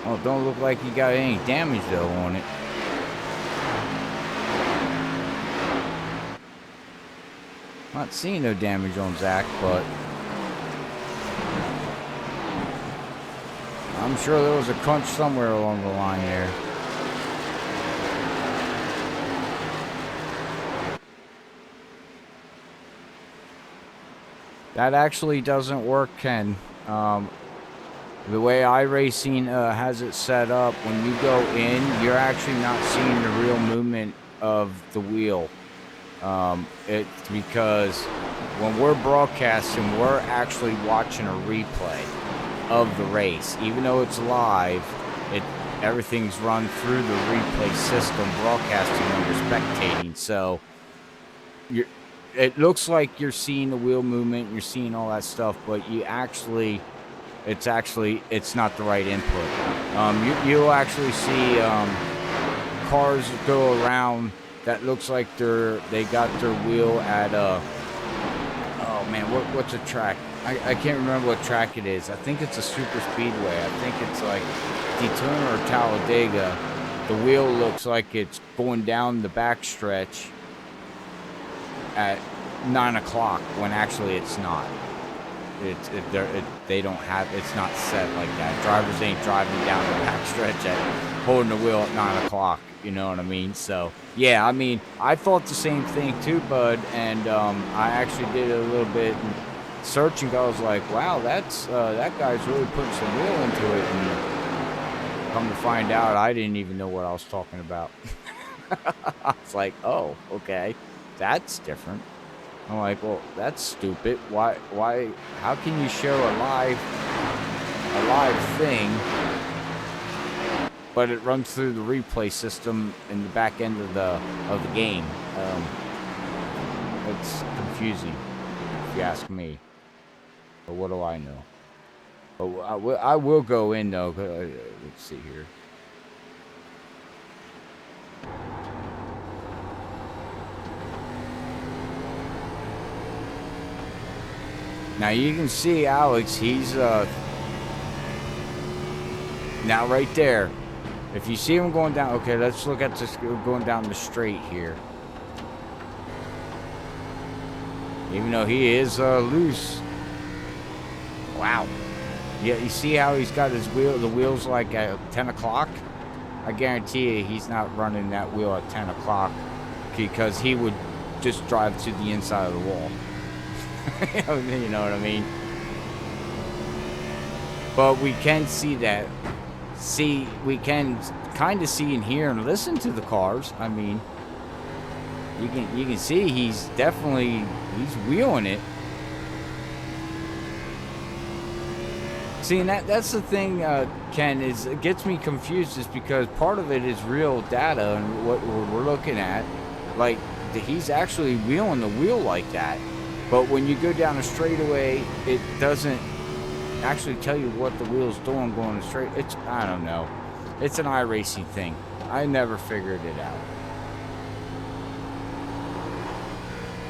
Oh, don't look like he got any damage though on it. Not seeing no damage on Zach, but I'm sure there was a crunch somewhere along the line there. That actually doesn't work, Ken. The way iRacing has it set up, when you go in, you're actually not seeing the real movement of the wheel. It's because when we're broadcasting, we're actually watching a replay of the race. Even though it's live, everything's run through the replay system, broadcasting when you're spectating. So it looks like you're seeing the wheel movement, you're seeing all that stuff, but it's not the right input. You'll actually see cars go around that looks like they got their wheel at oh man, what's a track? I can't remember what track it is. I think it's a super speedway. I think it's like Daytona or Talladega. The wheel looks like it's going down the back stretch at 9 o'clock when actually it's not. They don't have, it's not set like that. Drivers ain't driving down the back stretch holding the wheel at 9 o'clock. You know what I mean? So yeah, I mean, I thought the same thing too, bud. And I actually did a little bit searching. I was like, wow, that guy's really putting some wheel into it. And come to find out, I didn't even know what I was talking about. I was like, oh, okay, that's different. I'm like, well, that's stupid. Why, how can you show a live thing, but it runs through the replay system in the back end of the game. It's confusing, if you ask me. But what do I know? But I will go in though. Let's see here. Now you can see Alex. He's now right there. If you see him going down, okay, let's look at this going down the straight here. Even though he is loose. Wow. Yeah, you see how he's got his the wheels like at 10 o'clock? I guarantee you he's not running that wheel at 10 o'clock because he would just drive to the inside of the wall. You know what I mean? But we can see that. We can kind of see and hear and listen to the cars. I mean, you can see he's wheeling it. See, and that's the thing, Ken, is it gets me confused is because part of it is real data and what we're looking at. Like, he's actually wheeling the wheel like that. But when you go down a straightaway, it doesn't actually tell you what the wheel's doing going straight. I don't know. It's an iRacing thing. I never figured it out.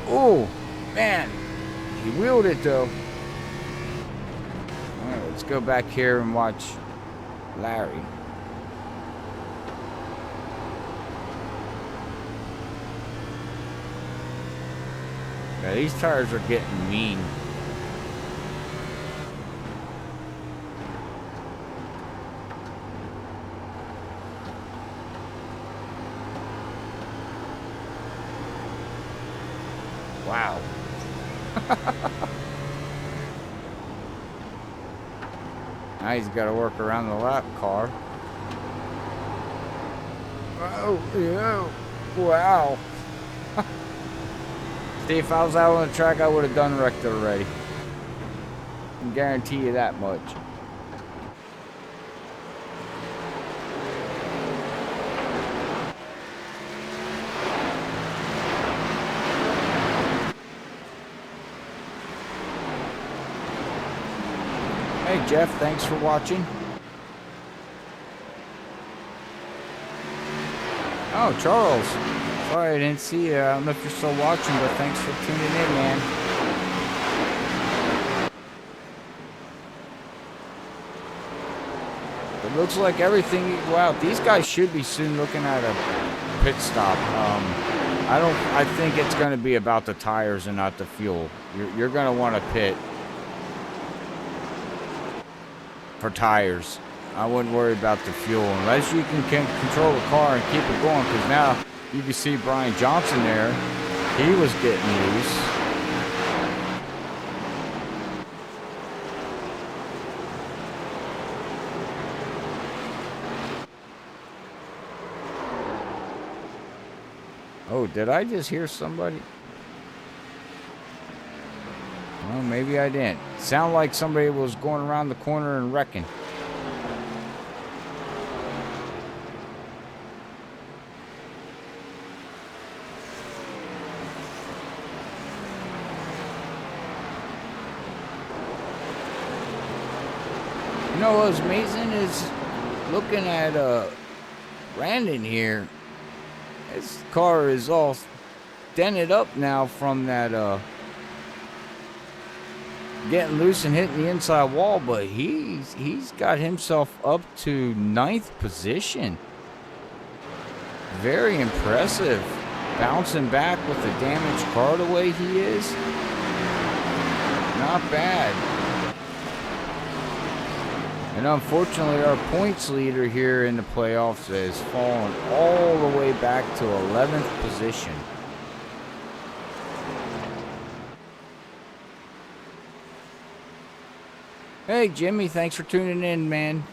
Oh, man. He wheeled it, though. All right, let's go back here and watch Larry. Now, these tires are getting mean. Wow. Now he's got to work around the lap car. Oh, yeah. Wow. See, if I was out on the track, I would have done wrecked already. I can guarantee you that much. Hey Jeff, thanks for watching. Oh, Charles. Sorry I didn't see you. I don't know if you're still watching, but thanks for tuning in, man. It looks like everything. Wow, these guys should be soon looking at a pit stop. I think it's going to be about the tires and not the fuel. You're going to want to pit for tires. I wouldn't worry about the fuel unless you can control the car and keep it going, because now you can see Brian Johnson there. He was getting loose. Oh, did I just hear somebody? Well, maybe I didn't. Sound like somebody was going around the corner and wrecking. You know what's amazing is looking at Brandon here. His car is all dented up now from that getting loose and hitting the inside wall, but he's got himself up to 9th position. Very impressive. Bouncing back with the damaged car the way he is. Not bad. And unfortunately, our points leader here in the playoffs has fallen all the way back to 11th position. Hey, Jimmy, thanks for tuning in, man.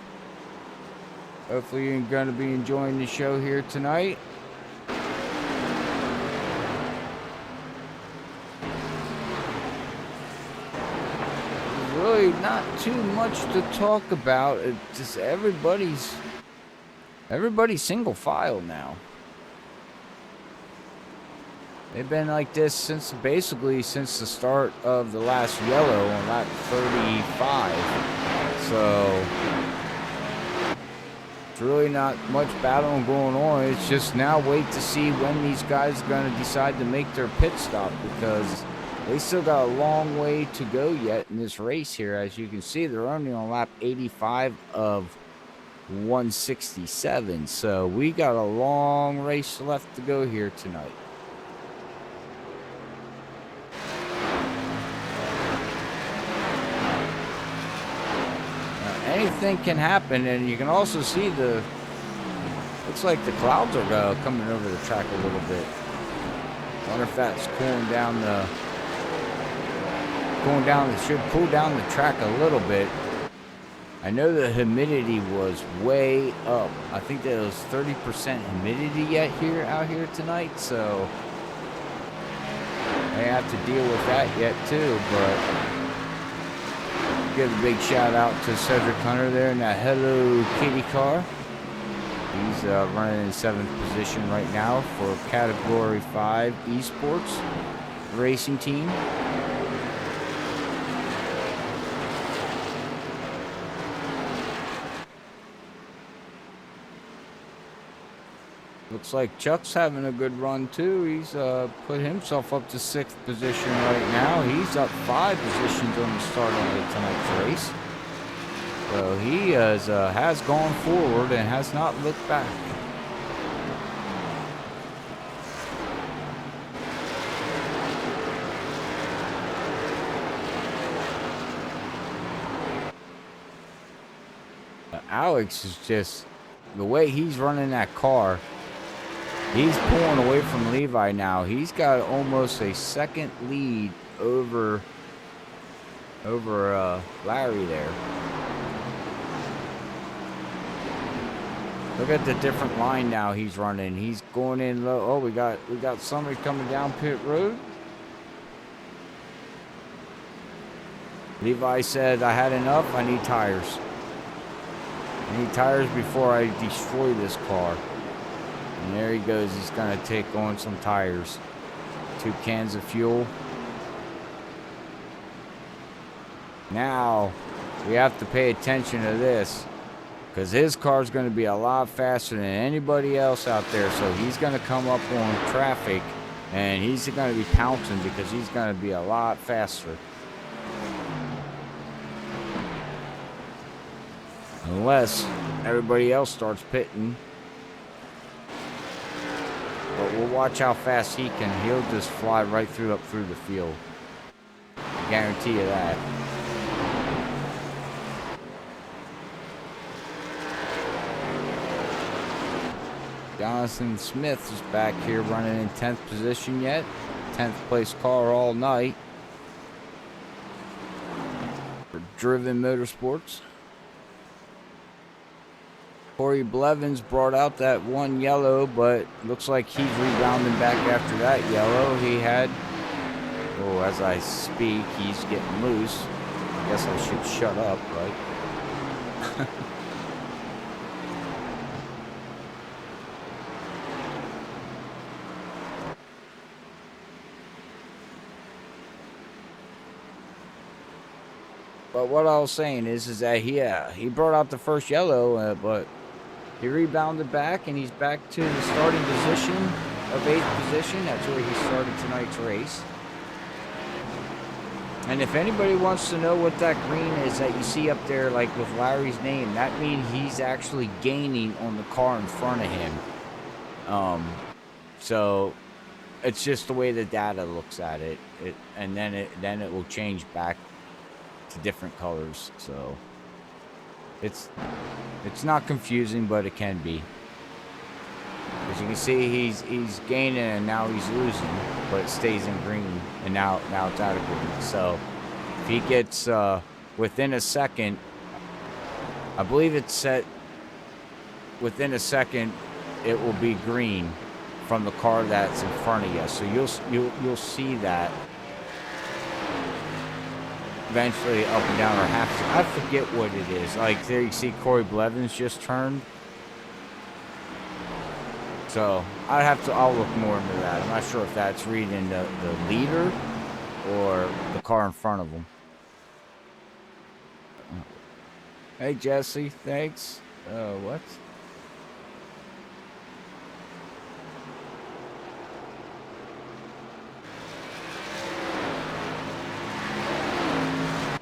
Hopefully you're going to be enjoying the show here tonight. Really not too much to talk about. It's just everybody's Everybody's single file now. They've been like this basically since the start of the last yellow on lap 35. So it's really not much battling going on. It's just now wait to see when these guys are going to decide to make their pit stop, because they still got a long way to go yet in this race here. As you can see, they're only on lap 85 of 167. So we got a long race left to go here tonight. Anything can happen, and you can also see looks like the clouds are coming over the track a little bit. I wonder if that's should cool down the track a little bit. I know the humidity was way up. I think there was 30% humidity out here tonight, so I have to deal with that yet too, but give a big shout out to Cedric Hunter there in that Hello Kitty car. He's running in 7th position right now for Category 5 Esports racing team. Looks like Chuck's having a good run too. He's put himself up to 6th position right now. He's up 5 positions on the start of tonight's race. So he has gone forward and has not looked back. Alex is just, the way he's running that car, he's pulling away from Levi now. He's got almost a second lead over Larry there. Look at the different line now he's running. He's going in low. Oh, we got somebody coming down pit road. Levi said, I had enough. I need tires. I need tires before I destroy this car. And there he goes. He's going to take on some tires. 2 cans of fuel. Now, we have to pay attention to this, because his car is going to be a lot faster than anybody else out there. So he's going to come up on traffic, and he's going to be pouncing because he's going to be a lot faster. Unless everybody else starts pitting. But we'll watch how fast he can. He'll just fly right up through the field. I guarantee you that. Jonathan Smith is back here running in 10th position yet. 10th place car all night for Driven Motorsports. Corey Blevins brought out that 1 yellow, but looks like he's rebounding back after that yellow. He had, oh, as I speak, he's getting loose. I guess I should shut up, right? But what I was saying is that he brought out the first yellow, but he rebounded back, and he's back to the starting position of 8th position. That's where he started tonight's race. And if anybody wants to know what that green is that you see up there, like with Larry's name, that means he's actually gaining on the car in front of him. So it's just the way the data looks at it. And then it will change back to different colors. So it's not confusing, but it can be. As you can see, he's gaining and now he's losing, but it stays in green, and now it's out of green. So if he gets within a second, I believe it's set within a second, it will be green from the car that's in front of you. So you'll see that eventually up and down, or half. I forget what it is. Like there, you see Corey Blevins just turned. So I'll look more into that. I'm not sure if that's reading the leader or the car in front of him. Hey, Jesse, thanks. What?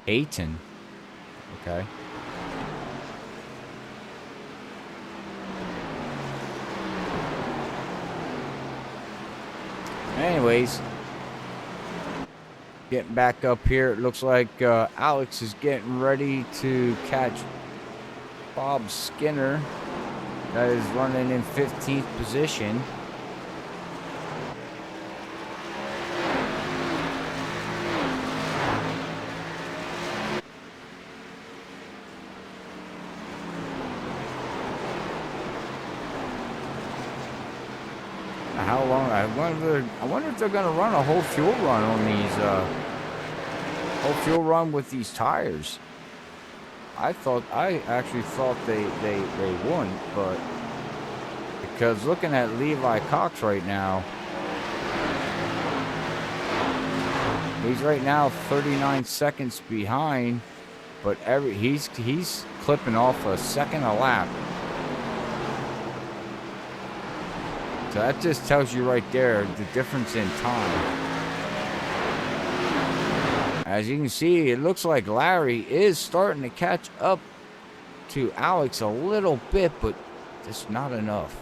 Aiton. Okay. Anyways, getting back up here, it looks like Alex is getting ready to catch Bob Skinner, that is running in 15th position. How long? I wonder if they're gonna run a whole fuel run on these. Whole fuel run with these tires. I actually thought they wouldn't, but because looking at Levi Cox right now, he's right now 39 seconds behind, but he's clipping off a second a lap. So that just tells you right there the difference in time. As you can see, it looks like Larry is starting to catch up to Alex a little bit, but just not enough.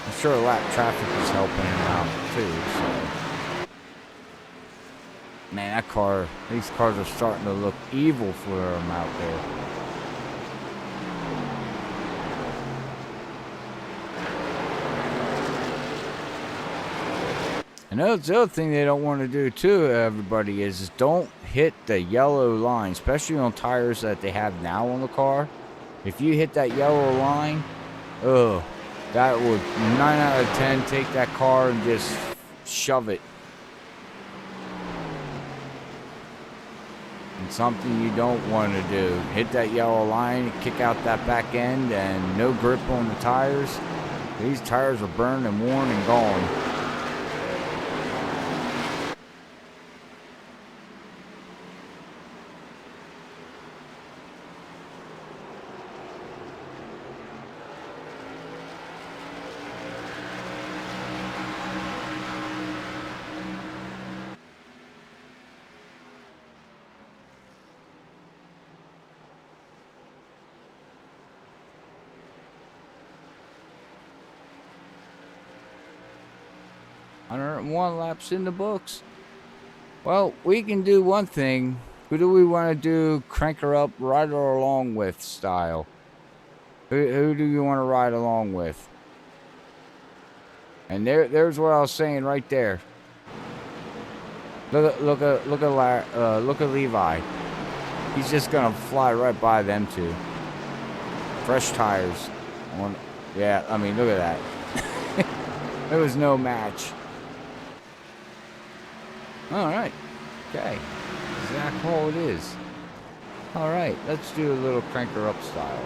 I'm sure lap traffic is helping him out too. So, man, these cars are starting to look evil for him out there. And the other thing they don't want to do too, everybody, is don't hit the yellow line, especially on tires that they have now on the car. If you hit that yellow line, that would 9 out of 10 take that car and just shove it. And something you don't want to do. Hit that yellow line, kick out that back end, and no grip on the tires. These tires are burned and worn and gone. One laps in the books. Well, we can do one thing. Who do we want to do crank her up, ride her along with style? Who do you want to ride along with? And there's what I was saying right there. Look at Levi. He's just gonna fly right by them two. Fresh tires. Yeah, I mean, look at that. There was no match. All right. Okay. Exactly all it is. All right. Let's do a little crank her up style.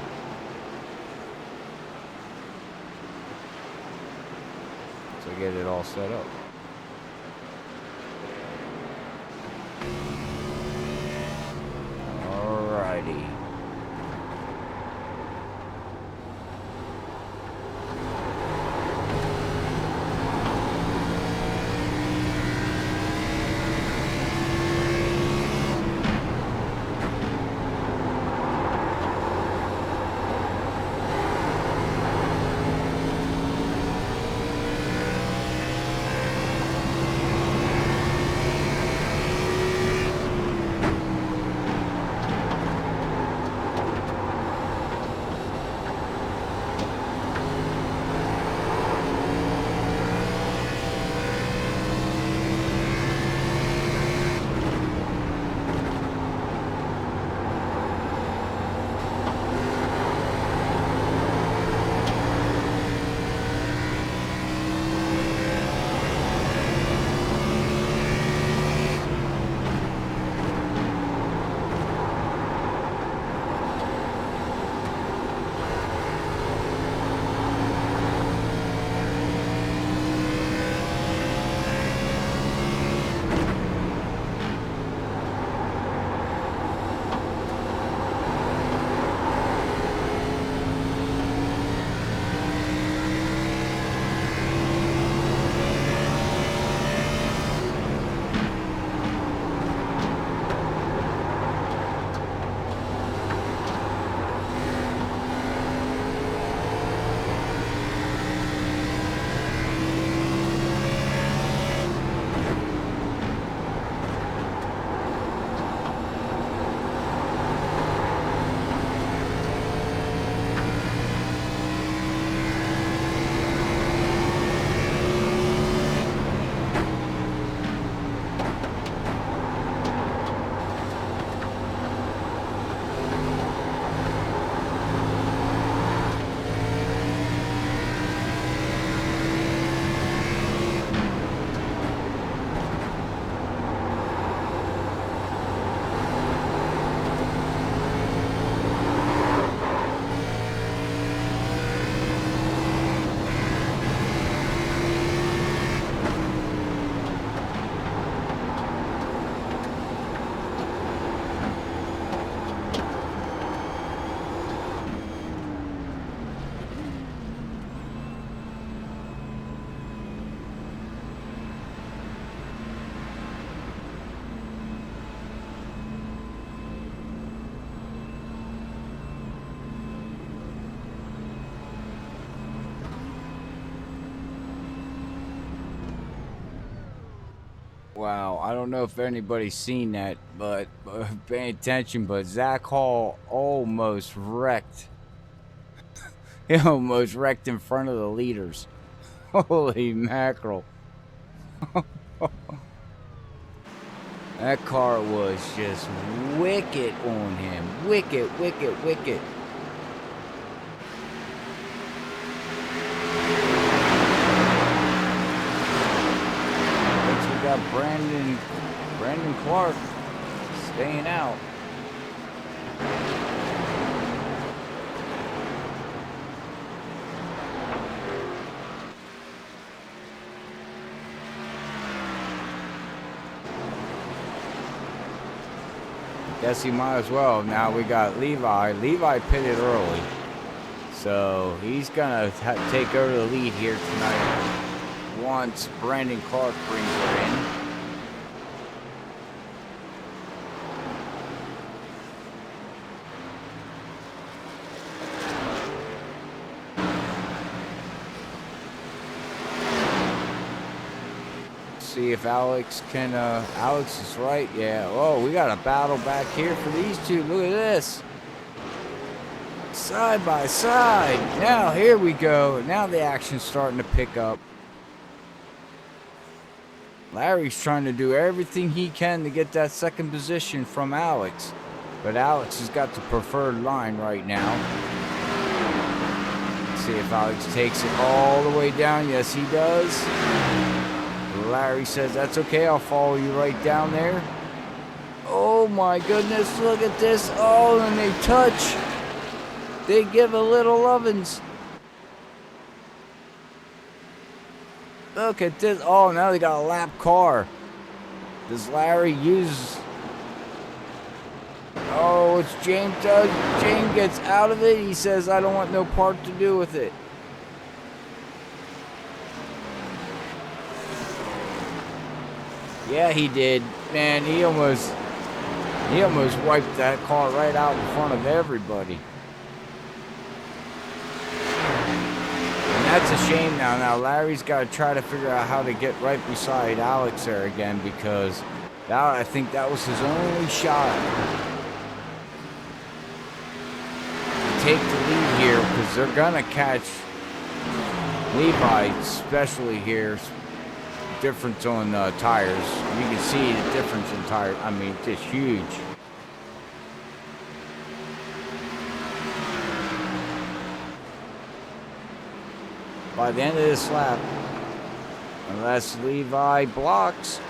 So get it all set up. All righty. Wow, I don't know if anybody's seen that, but pay attention. But Zach Hall almost wrecked. He almost wrecked in front of the leaders. Holy mackerel! That car was just wicked on him. Wicked, wicked, wicked. Next we got Brandon Clark staying out. Guess he might as well. Now we got Levi. Levi pitted early, so he's gonna take over the lead here tonight once Brandon Clark brings her in. See if Alex can, Alex is right, yeah. Oh, we got a battle back here for these two. Look at this. Side by side. Now, here we go. Now the action's starting to pick up. Larry's trying to do everything he can to get that second position from Alex. But Alex has got the preferred line right now. Let's see if Alex takes it all the way down. Yes, he does. Larry says, that's okay, I'll follow you right down there. Oh my goodness, look at this. Oh, and they touch. They give a little lovin's. Look at this. Oh, now they got a lap car. Does Larry use... Oh, it's James does. James gets out of it. He says, I don't want no part to do with it. Yeah, he did. Man, he almost wiped that car right out in front of everybody. And that's a shame now. Now Larry's got to try to figure out how to get right beside Alex there again, because that, I think that was his only shot to take the lead here, because they're gonna catch Levi, especially here. Difference on tires. You can see the difference in tires. I mean, just huge. By the end of this lap, unless Levi blocks,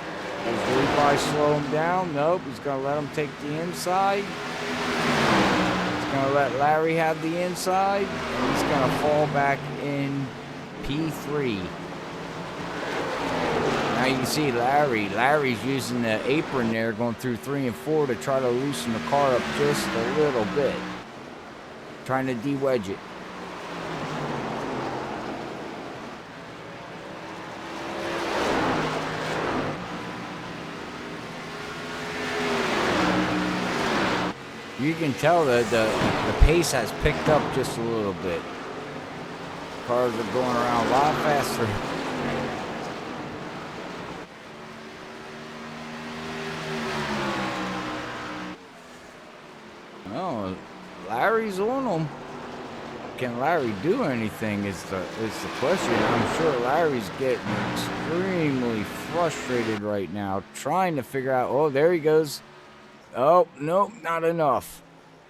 does Levi slow him down? Nope, he's going to let him take the inside. He's going to let Larry have the inside, and he's going to fall back in P3. Now you can see Larry's using the apron there, going through 3 and 4 to try to loosen the car up just a little bit. Trying to de-wedge it. You can tell that the pace has picked up just a little bit. Cars are going around a lot faster. Oh, Larry's on them. Can Larry do anything is the question. I'm sure Larry's getting extremely frustrated right now, trying to figure out, oh, there he goes. Oh, nope, not enough.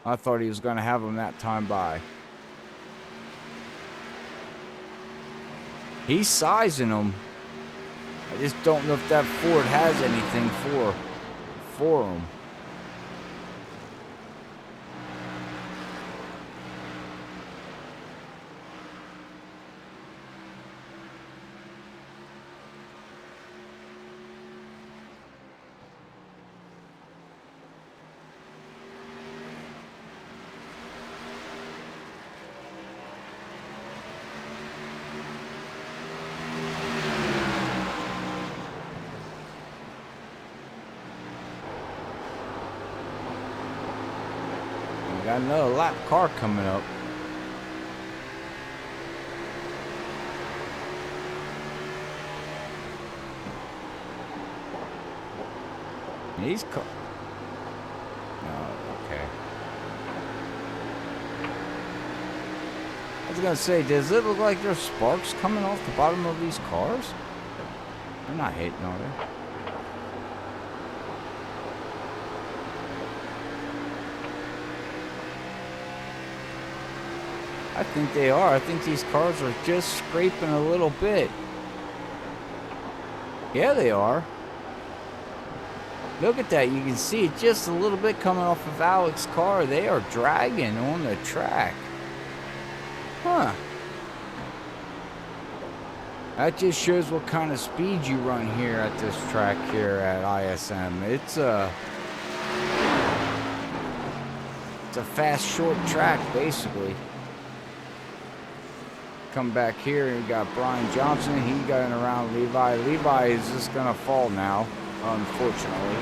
I thought he was going to have him that time by. He's sizing them. I just don't know if that Ford has anything for him. Got another lap car coming up. He's oh, okay. I was gonna say, does it look like there's sparks coming off the bottom of these cars? They're not hitting, are they? I think they are. I think these cars are just scraping a little bit. Yeah, they are. Look at that. You can see it just a little bit coming off of Alex's car. They are dragging on the track. Huh. That just shows what kind of speed you run here at this track here at ISM. It's a fast, short track, basically. Come back here and you got Brian Johnson. He got in around Levi. Levi is just gonna fall now, unfortunately.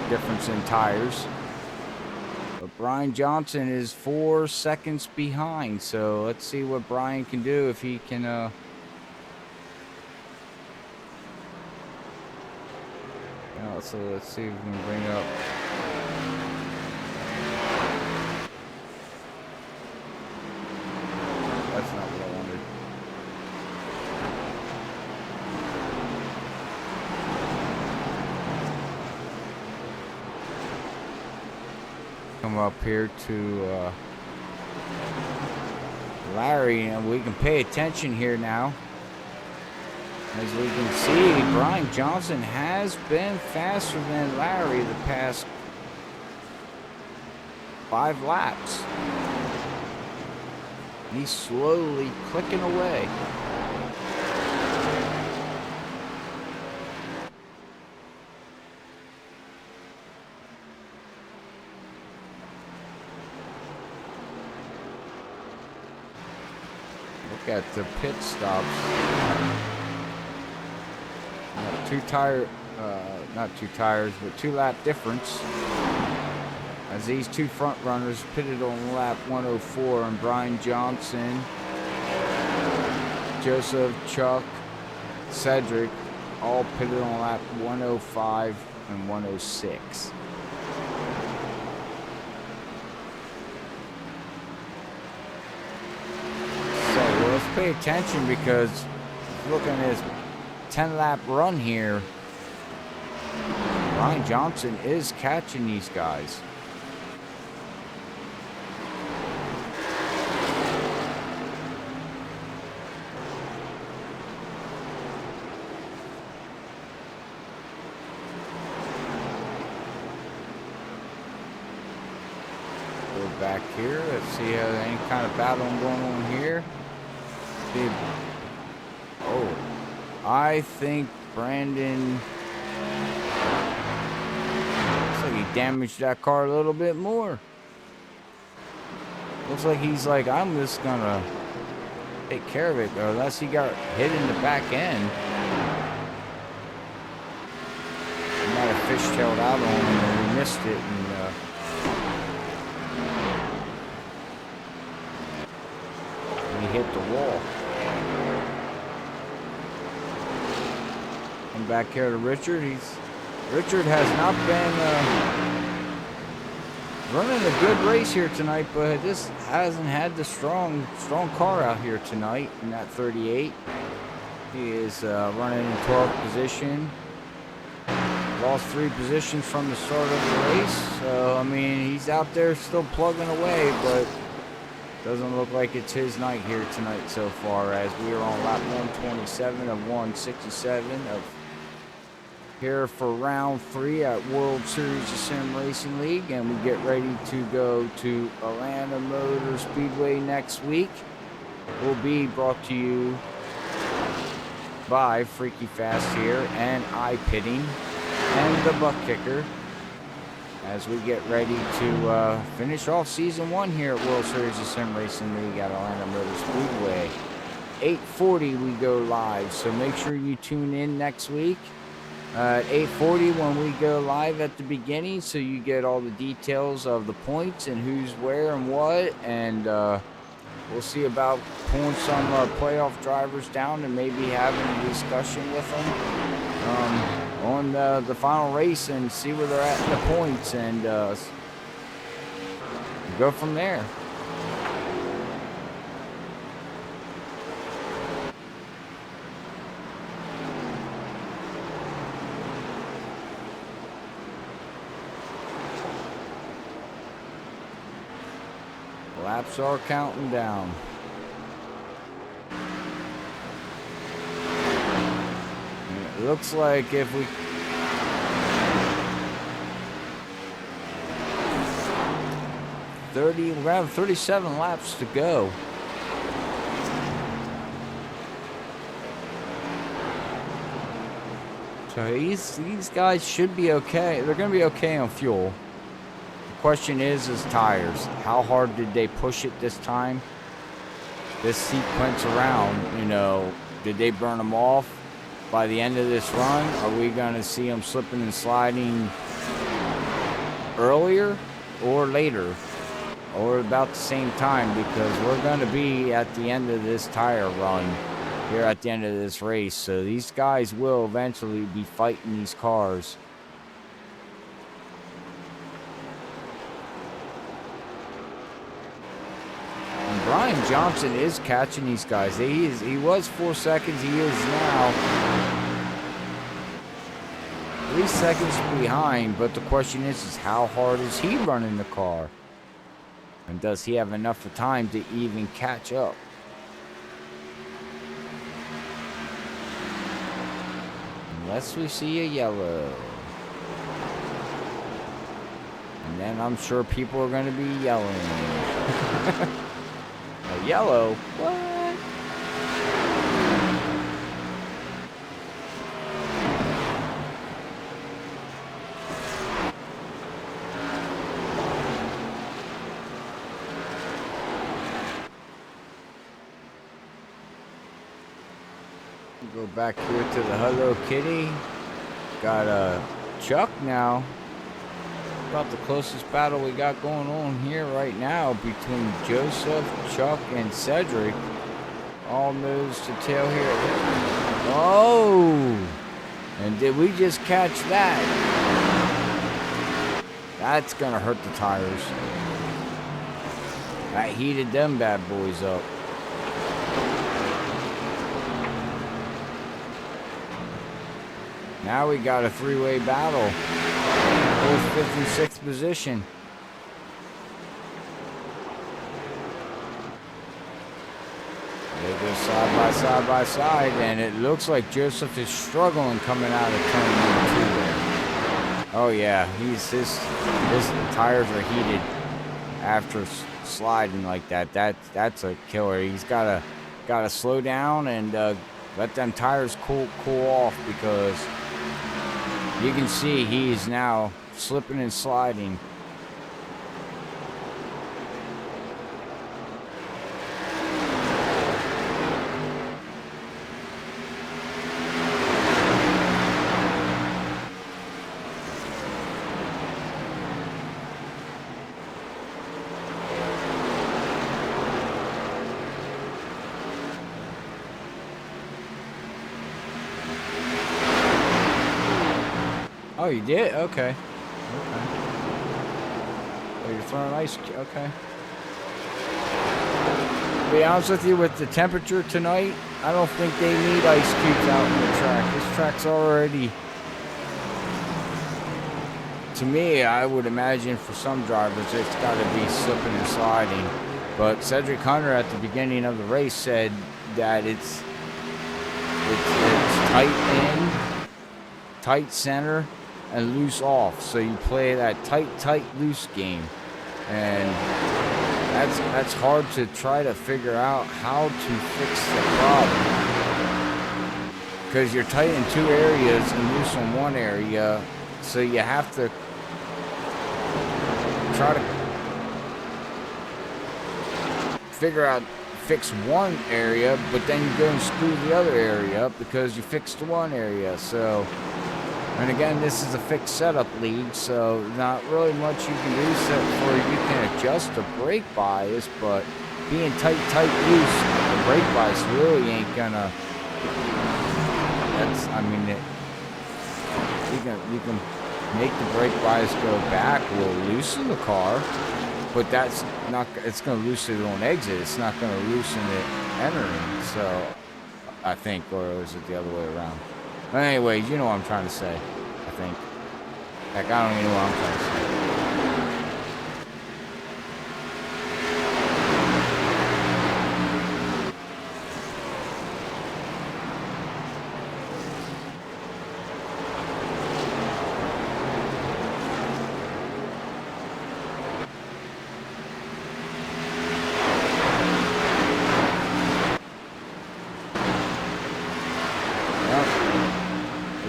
Difference in tires. But Brian Johnson is 4 seconds behind. So let's see what Brian can do if he can so let's see if we can bring up. That's not what I wanted. Come up here to Larry, and we can pay attention here now. As we can see, Brian Johnson has been faster than Larry the past 5 laps. He's slowly clicking away. Look at the pit stops. Not two tires, but 2 lap difference. As these 2 front runners pitted on lap 104, and Brian Johnson, Joseph, Chuck, Cedric, all pitted on lap 105 and 106. So let's pay attention, because looking at his 10-lap run here, Brian Johnson is catching these guys. Go back here. Let's see how any kind of battle going on here. See. Oh. I think Brandon, looks like he damaged that car a little bit more. Looks like he's like, I'm just gonna take care of it, or unless he got hit in the back end. He might have fishtailed out on him and he missed it, and he hit the wall. Come back here to Richard. Richard has not been running a good race here tonight, but just hasn't had the strong car out here tonight in that 38. He is running in 12th position. Lost 3 positions from the start of the race. So, I mean, he's out there still plugging away, but doesn't look like it's his night here tonight so far, as we are on lap 127 of 167 of here for round 3 at World Series of Sim Racing League, and we get ready to go to Atlanta Motor Speedway next week. Will be brought to you by Freaky Fast here and iPitting and the ButtKicker, as we get ready to finish off season 1 here at World Series of Sim Racing League at Atlanta Motor Speedway. 8:40 we go live, so make sure you tune in next week at 8:40 when we go live at the beginning, so you get all the details of the points and who's where and what, and we'll see about pulling some playoff drivers down and maybe having a discussion with them. on the final race and see where they're at in the points and go from there. Laps are counting down. It looks like if we we have 37 laps to go. So these guys should be okay. They're going to be okay on fuel. The question is tires. How hard did they push it this time? This sequence around, you know, did they burn them off by the end of this run? Are we going to see them slipping and sliding earlier or later? Or about the same time, because we're going to be at the end of this tire run here at the end of this race. So these guys will eventually be fighting these cars. And Brian Johnson is catching these guys. He was 4 seconds. He is now 3 seconds behind. But the question is how hard is he running the car? And does he have enough of time to even catch up? Unless we see a yellow. And then I'm sure people are going to be yelling. A yellow? What? Go back here to the Hello Kitty. Got a Chuck now. About the closest battle we got going on here right now between Joseph, Chuck, and Cedric. All nose to tail here. Oh! And did we just catch that? That's gonna hurt the tires. That heated them bad boys up. Now we got a three-way battle. Both 5th and 6th position. They go side by side by side, and it looks like Joseph is struggling coming out of turn number 2 there. Oh yeah, his tires are heated after sliding like that. That's a killer. He's gotta slow down and let them tires cool off, because you can see he's now slipping and sliding. Oh, you did? Okay. Oh, you're throwing ice. Okay. To be honest with you, with the temperature tonight, I don't think they need ice cubes out on the track. This track's already, to me, I would imagine for some drivers it's got to be slipping and sliding. But Cedric Hunter at the beginning of the race said that it's tight in, tight center, and loose off. So you play that tight, loose game. And that's hard to try to figure out how to fix the problem. Because you're tight in 2 areas and loose on 1 area. So you have to try to fix 1 area, but then you go and screw the other area up because you fixed 1 area. So, and again, this is a fixed setup league, so not really much you can do except for you can adjust the brake bias, but being tight, loose, the brake bias really ain't gonna, You can make the brake bias go back. Will loosen the car, but that's not. It's going to loosen it on exit. It's not going to loosen it entering. So I think, or is it the other way around? But anyways, you know what I'm trying to say. I think. Heck, I don't even know what I'm trying to say.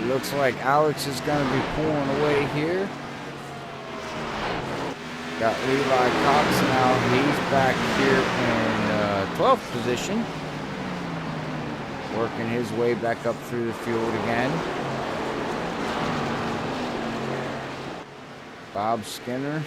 Looks like Alex is going to be pulling away here. Got Levi Cox now. He's back here in 12th position. Working his way back up through the field again. Bob Skinner.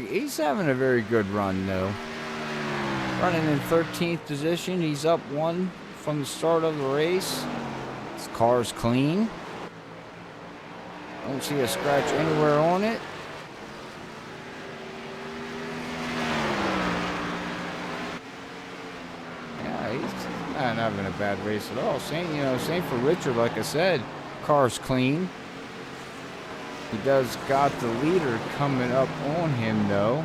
He's having a very good run though. Running in 13th position. He's up 1 from the start of the race. His car's clean. Don't see a scratch anywhere on it. Yeah, he's not having a bad race at all. Same for Richard, like I said. Car's clean. He does got the leader coming up on him, though.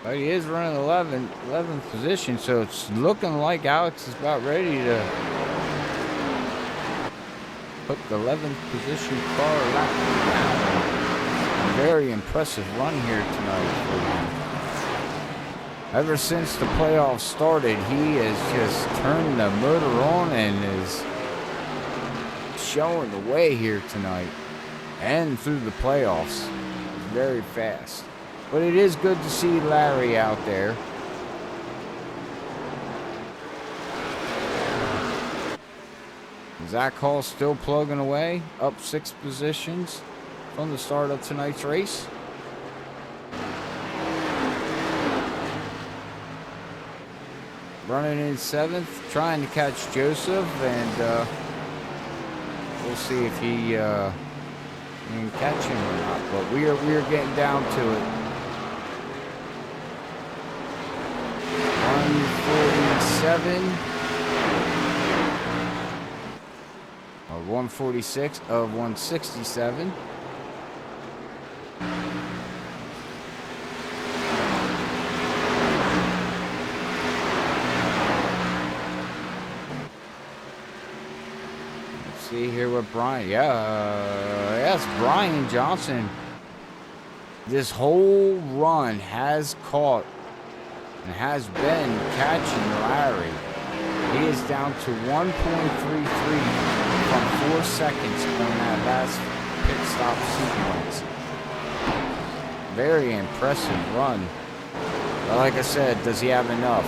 But he is running 11th position, so it's looking like Alex is about ready to put the 11th position car down. Very impressive run here tonight for him. Ever since the playoffs started, he has just turned the motor on and is showing the way here tonight and through the playoffs. Very fast. But it is good to see Larry out there. Zach Hall still plugging away, up 6 positions from the start of tonight's race. Running in 7th, trying to catch Joseph, and we'll see if he can catch him or not. But we are getting down to it. 147 or 146 of 167. See here with Brian. Yes, Brian Johnson. This whole run has caught and has been catching Larry. He is down to 1.33 from 4 seconds on that last pit stop sequence. Very impressive run. But like I said, does he have enough?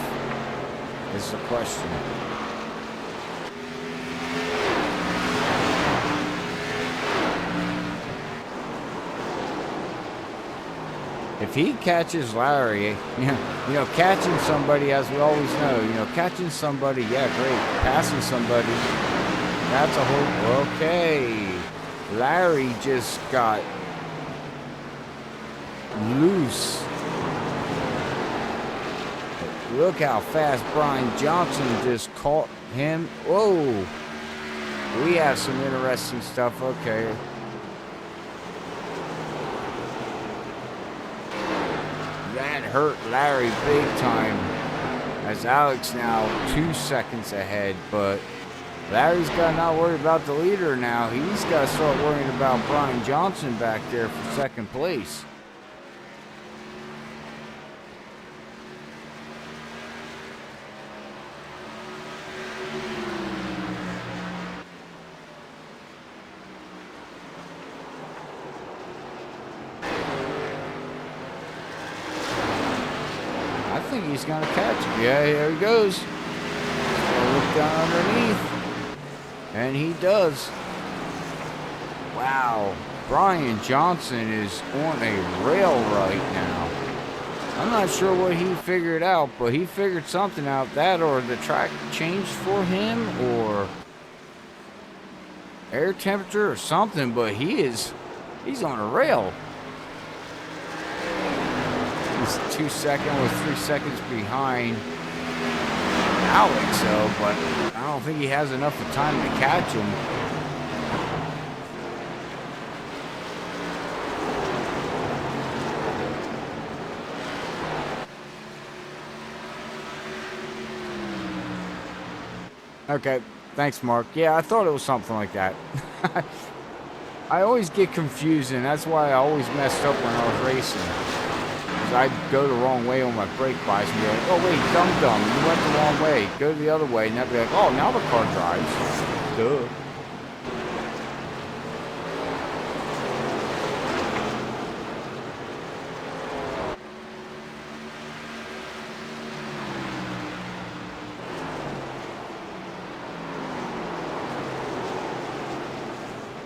Is the question. If he catches Larry, catching somebody, as we always know, catching somebody, yeah, great. Passing somebody, that's a whole, okay. Larry just got loose. Look how fast Brian Johnson just caught him. Whoa. We have some interesting stuff, okay. That hurt Larry big time, as Alex now 2 seconds ahead, but Larry's got to not worry about the leader now. He's got to start worrying about Brian Johnson back there for second place. I think he's going to catch him. Yeah, here he goes. down underneath. And he does. Wow. Brian Johnson is on a rail right now. I'm not sure what he figured out, but he figured something out. That or the track changed for him, or air temperature or something, but he's on a rail. He's 2 seconds or 3 seconds behind Alex, though, but I don't think he has enough of time to catch him. Okay, thanks, Mark. Yeah, I thought it was something like that. I always get confused, and that's why I always messed up when I was racing. Because I'd go the wrong way on my brake bias and be like, oh, wait, dum-dum, you went the wrong way. Go the other way, and I'd be like, oh, now the car drives. Duh.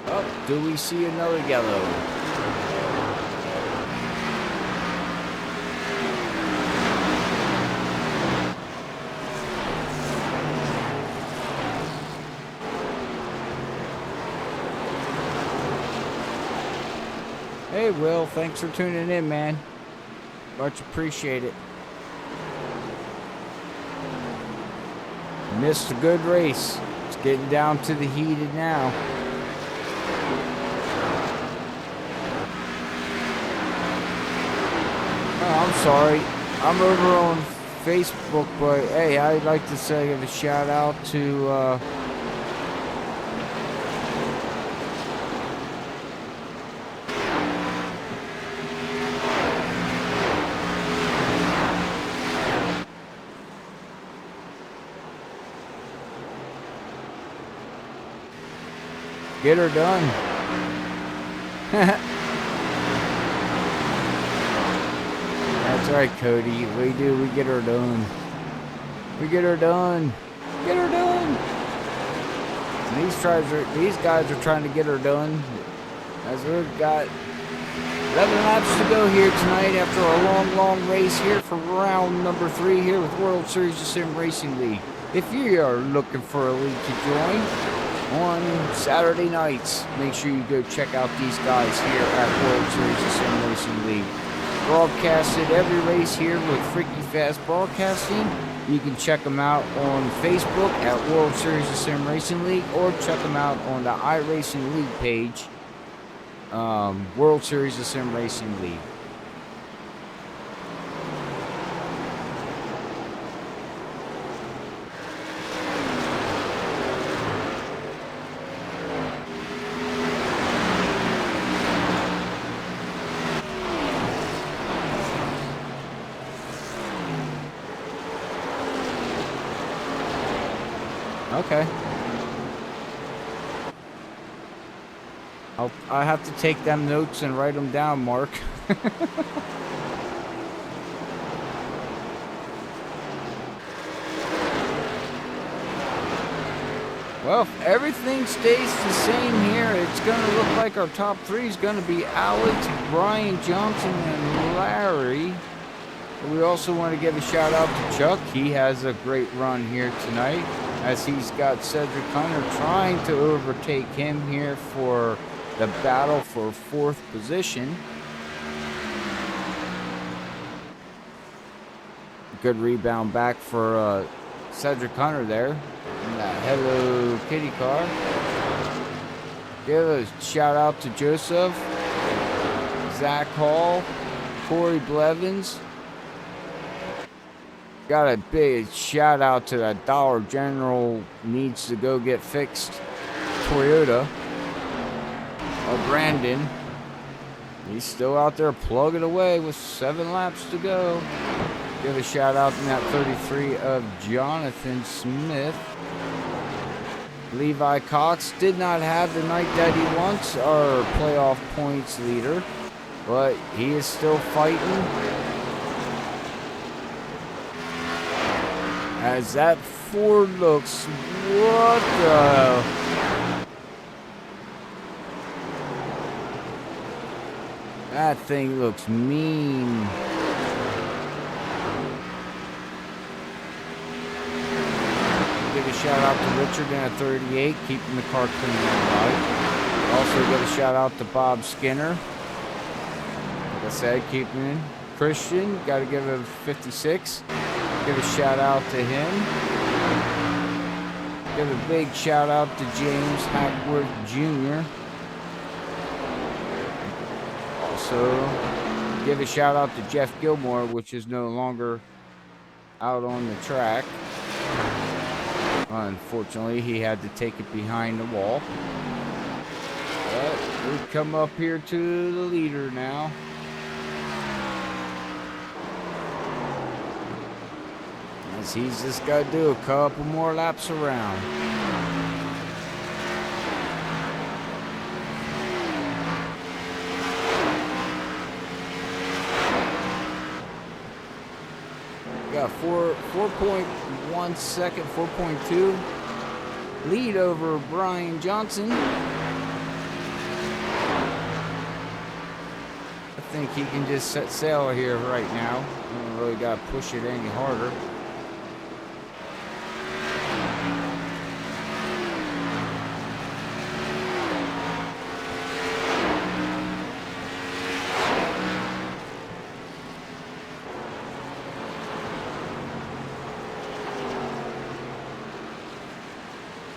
Oh, do we see another yellow? Hey, Will, thanks for tuning in, man. Much appreciated. Missed a good race. It's getting down to the heated now. Oh, I'm sorry. I'm over on Facebook, but hey, I'd like to say a shout out to get her done. That's right, Cody. We get her done. We get her done. Get her done. And these guys are trying to get her done. As we've got 11 laps to go here tonight after a long race here for round number 3 here with World Series of Sim Racing League. If you are looking for a league to join on Saturday nights, make sure you go check out these guys here at World Series of Sim Racing League. Broadcasted every race here with Freaky Fast Broadcasting. You can check them out on Facebook at World Series of Sim Racing League, or check them out on the iRacing League page, World Series of Sim Racing League. Okay. I have to take them notes and write them down, Mark. Well, if everything stays the same here, it's going to look like our top 3 is going to be Alex, Brian Johnson, and Larry. We also want to give a shout out to Chuck. He has a great run here tonight, as he's got Cedric Hunter trying to overtake him here for the battle for 4th position. Good rebound back for Cedric Hunter there in that Hello Kitty car. Give a shout out to Joseph, Zach Hall, Corey Blevins. Got a big shout out to that Dollar General needs to go get fixed Toyota. Brandon. He's still out there plugging away with 7 laps to go. Give a shout out in that 33 of Jonathan Smith. Levi Cox did not have the night that he wants, our playoff points leader, but he is still fighting. As that Ford looks, what the... That thing looks mean. Give a shout out to Richard in a 38, keeping the car clean and alive. Also give a shout out to Bob Skinner. Like I said, keeping Christian, got to give a 56. Give a shout out to him. Give a big shout out to James Hackworth Jr. Also, give a shout out to Jeff Gilmore, which is no longer out on the track. Unfortunately, he had to take it behind the wall. But we come up here to the leader now. As he's just got to do a couple more laps around. Got 4.1 second, 4.2 lead over Brian Johnson. I think he can just set sail here right now. Don't really got to push it any harder.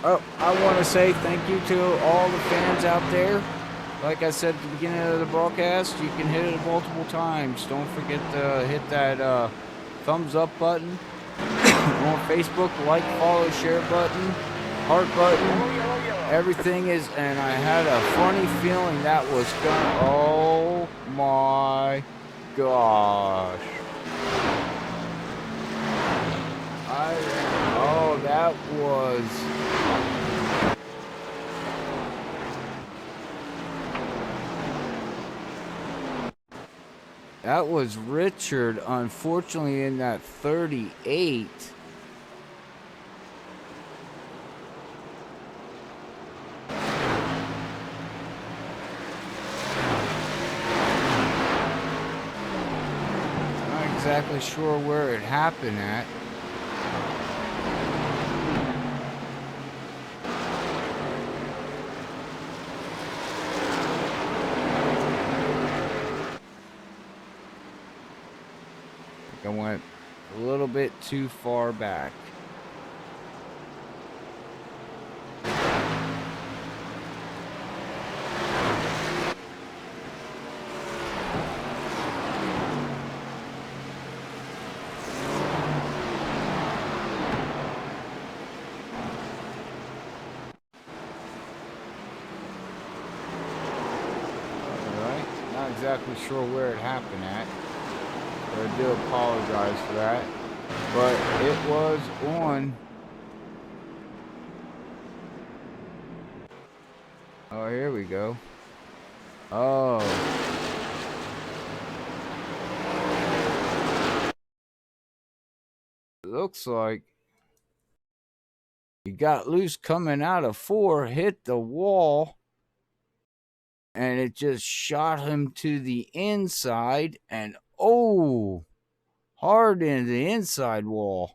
Oh, I want to say thank you to all the fans out there. Like I said at the beginning of the broadcast, you can hit it multiple times. Don't forget to hit that thumbs up button on Facebook, like, follow, share button, heart button. Everything is, and I had a funny feeling that was gonna, oh my gosh. Oh, that was... That was Richard, unfortunately, in that 38. Not exactly sure where it happened at. I went a little bit too far back. Alright, not exactly sure where it happened at. I do apologize for that, but it was on. Oh, here we go. Oh. Looks like he got loose coming out of 4, hit the wall, and it just shot him to the inside, and oh, hard into the inside wall.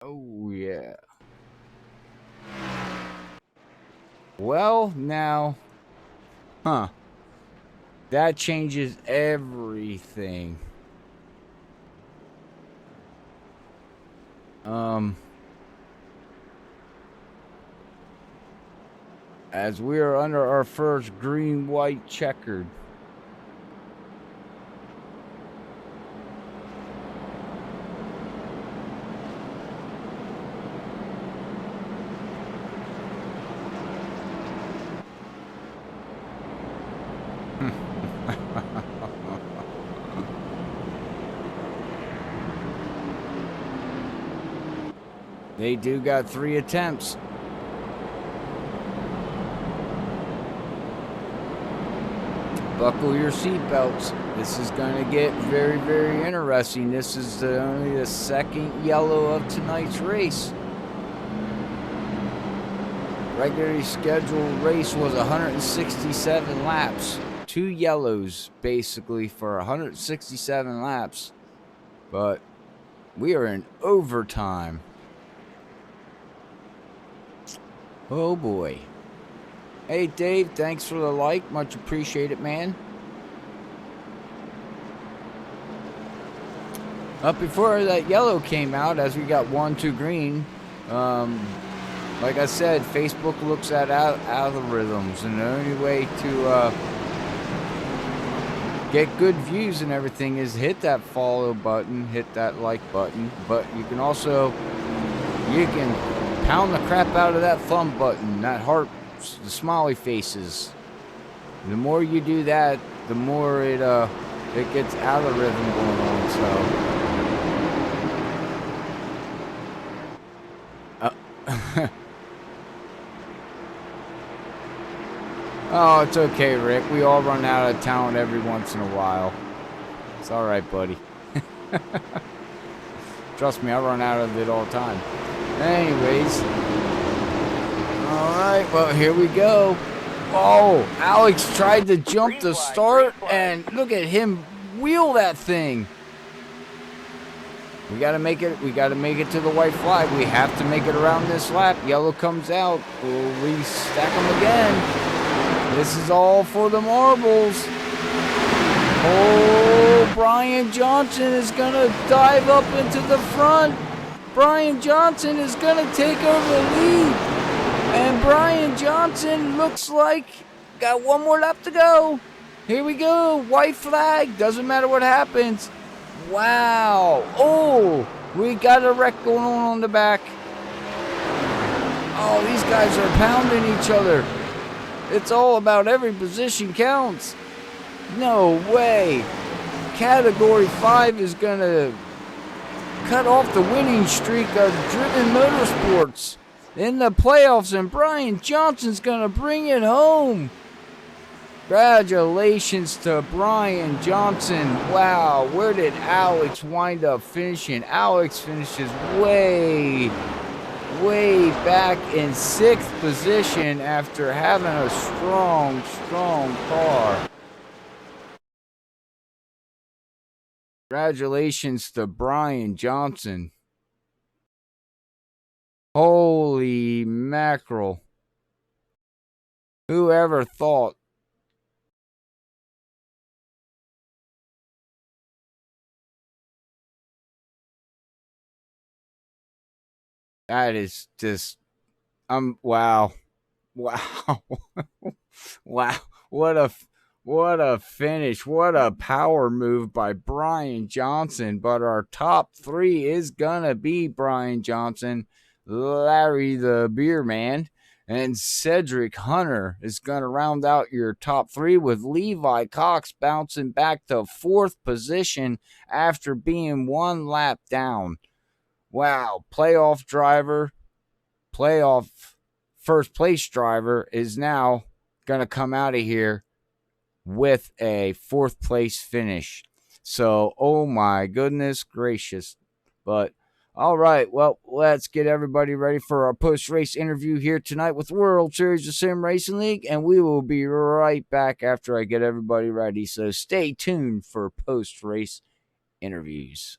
Oh, yeah. Well, now, that changes everything. As we are under our first green, white, checkered. They do got 3 attempts. buckle your seatbelts. This is going to get very, very interesting. This is only the second yellow of tonight's race. Regularly scheduled race was 167 laps. 2 yellows, basically, for 167 laps. But we are in overtime. Oh, boy. Hey, Dave, thanks for the like. Much appreciated, man. Up before that yellow came out, as we got 1-2 green, like I said, Facebook looks at algorithms, and the only way to get good views and everything is hit that follow button, hit that like button. But you can also, pound the crap out of that thumb button, that heart, the smiley faces. The more you do that, the more it gets algorithm going on. So. Oh, it's okay, Rick. We all run out of talent every once in a while. It's all right, buddy. Trust me, I run out of it all the time. Anyways. All right, well, here we go. Oh, Alex tried to jump the start, and look at him wheel that thing. We gotta make it. We gotta make it to the white flag. We have to make it around this lap. Yellow comes out. We'll restack them again. This is all for the marbles. Oh, Brian Johnson is gonna dive up into the front. Brian Johnson is gonna take over the lead, and Brian Johnson looks like got one more lap to go. Here we go. White flag. Doesn't matter what happens. Wow. Oh, we got a wreck going on the back. Oh, these guys are pounding each other. It's all about every position counts. No way. Category 5 is going to cut off the winning streak of Driven Motorsports in the playoffs, and Brian Johnson's going to bring it home. Congratulations to Brian Johnson. Wow, where did Alex wind up finishing? Alex finishes way back in 6th position after having a strong car. Congratulations to Brian Johnson. Holy mackerel. Whoever thought? That is just, wow. Wow. Wow. What a finish. What a power move by Brian Johnson. But our top 3 is gonna be Brian Johnson, Larry the Beer Man, and Cedric Hunter is gonna round out your top 3, with Levi Cox bouncing back to 4th position after being 1 lap down. Wow, playoff first place driver is now going to come out of here with a 4th place finish. So, oh my goodness gracious. But, all right, well, let's get everybody ready for our post-race interview here tonight with World Series of Sim Racing League, and we will be right back after I get everybody ready. So, stay tuned for post-race interviews.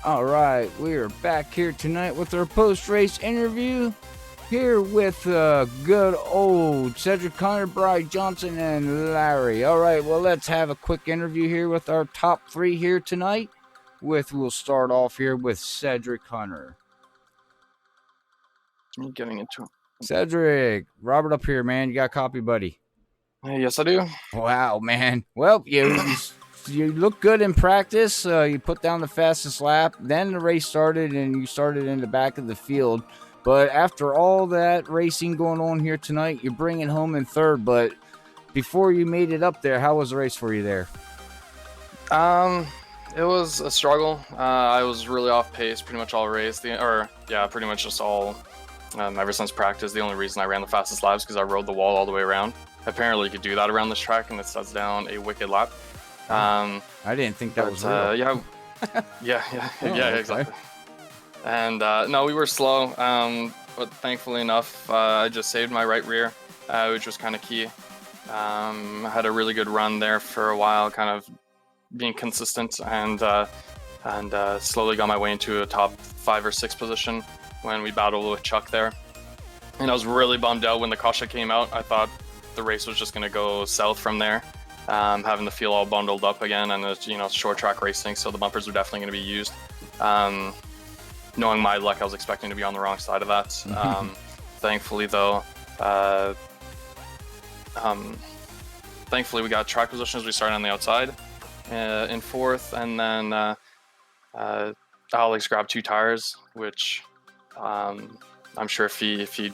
All right, we are back here tonight with our post-race interview. Here with good old Cedric Connor, Bryce Johnson, and Larry. All right, well, let's have a quick interview here with our top three here tonight. We'll start off here with Cedric Connor. Me getting into it. Cedric, Robert up here, man. You got a copy, buddy? Yes, I do. Wow, man. Well, you look good in practice. You put down the fastest lap. Then the race started, and you started in the back of the field. But after all that racing going on here tonight, you're bringing home in third. But before you made it up there, how was the race for you there? It was a struggle. I was really off pace pretty much all race. Pretty much just all ever since practice. The only reason I ran the fastest laps because I rode the wall all the way around. Apparently, you could do that around this track, and it sets down a wicked lap. I didn't think that was real. Yeah, okay. exactly. And no, we were slow, but thankfully enough, I just saved my right rear, which was kind of key. I had a really good run there for a while, kind of being consistent, and slowly got my way into a top 5 or 6 position when we battled with Chuck there. And I was really bummed out when the caution came out. I thought the race was just going to go south from there, having the field all bundled up again, and it's short track racing, so the bumpers were definitely going to be used. Knowing my luck, I was expecting to be on the wrong side of that. Thankfully, though, we got track positions. We started on the outside in 4th, and then Alex grabbed 2 tires, which I'm sure if he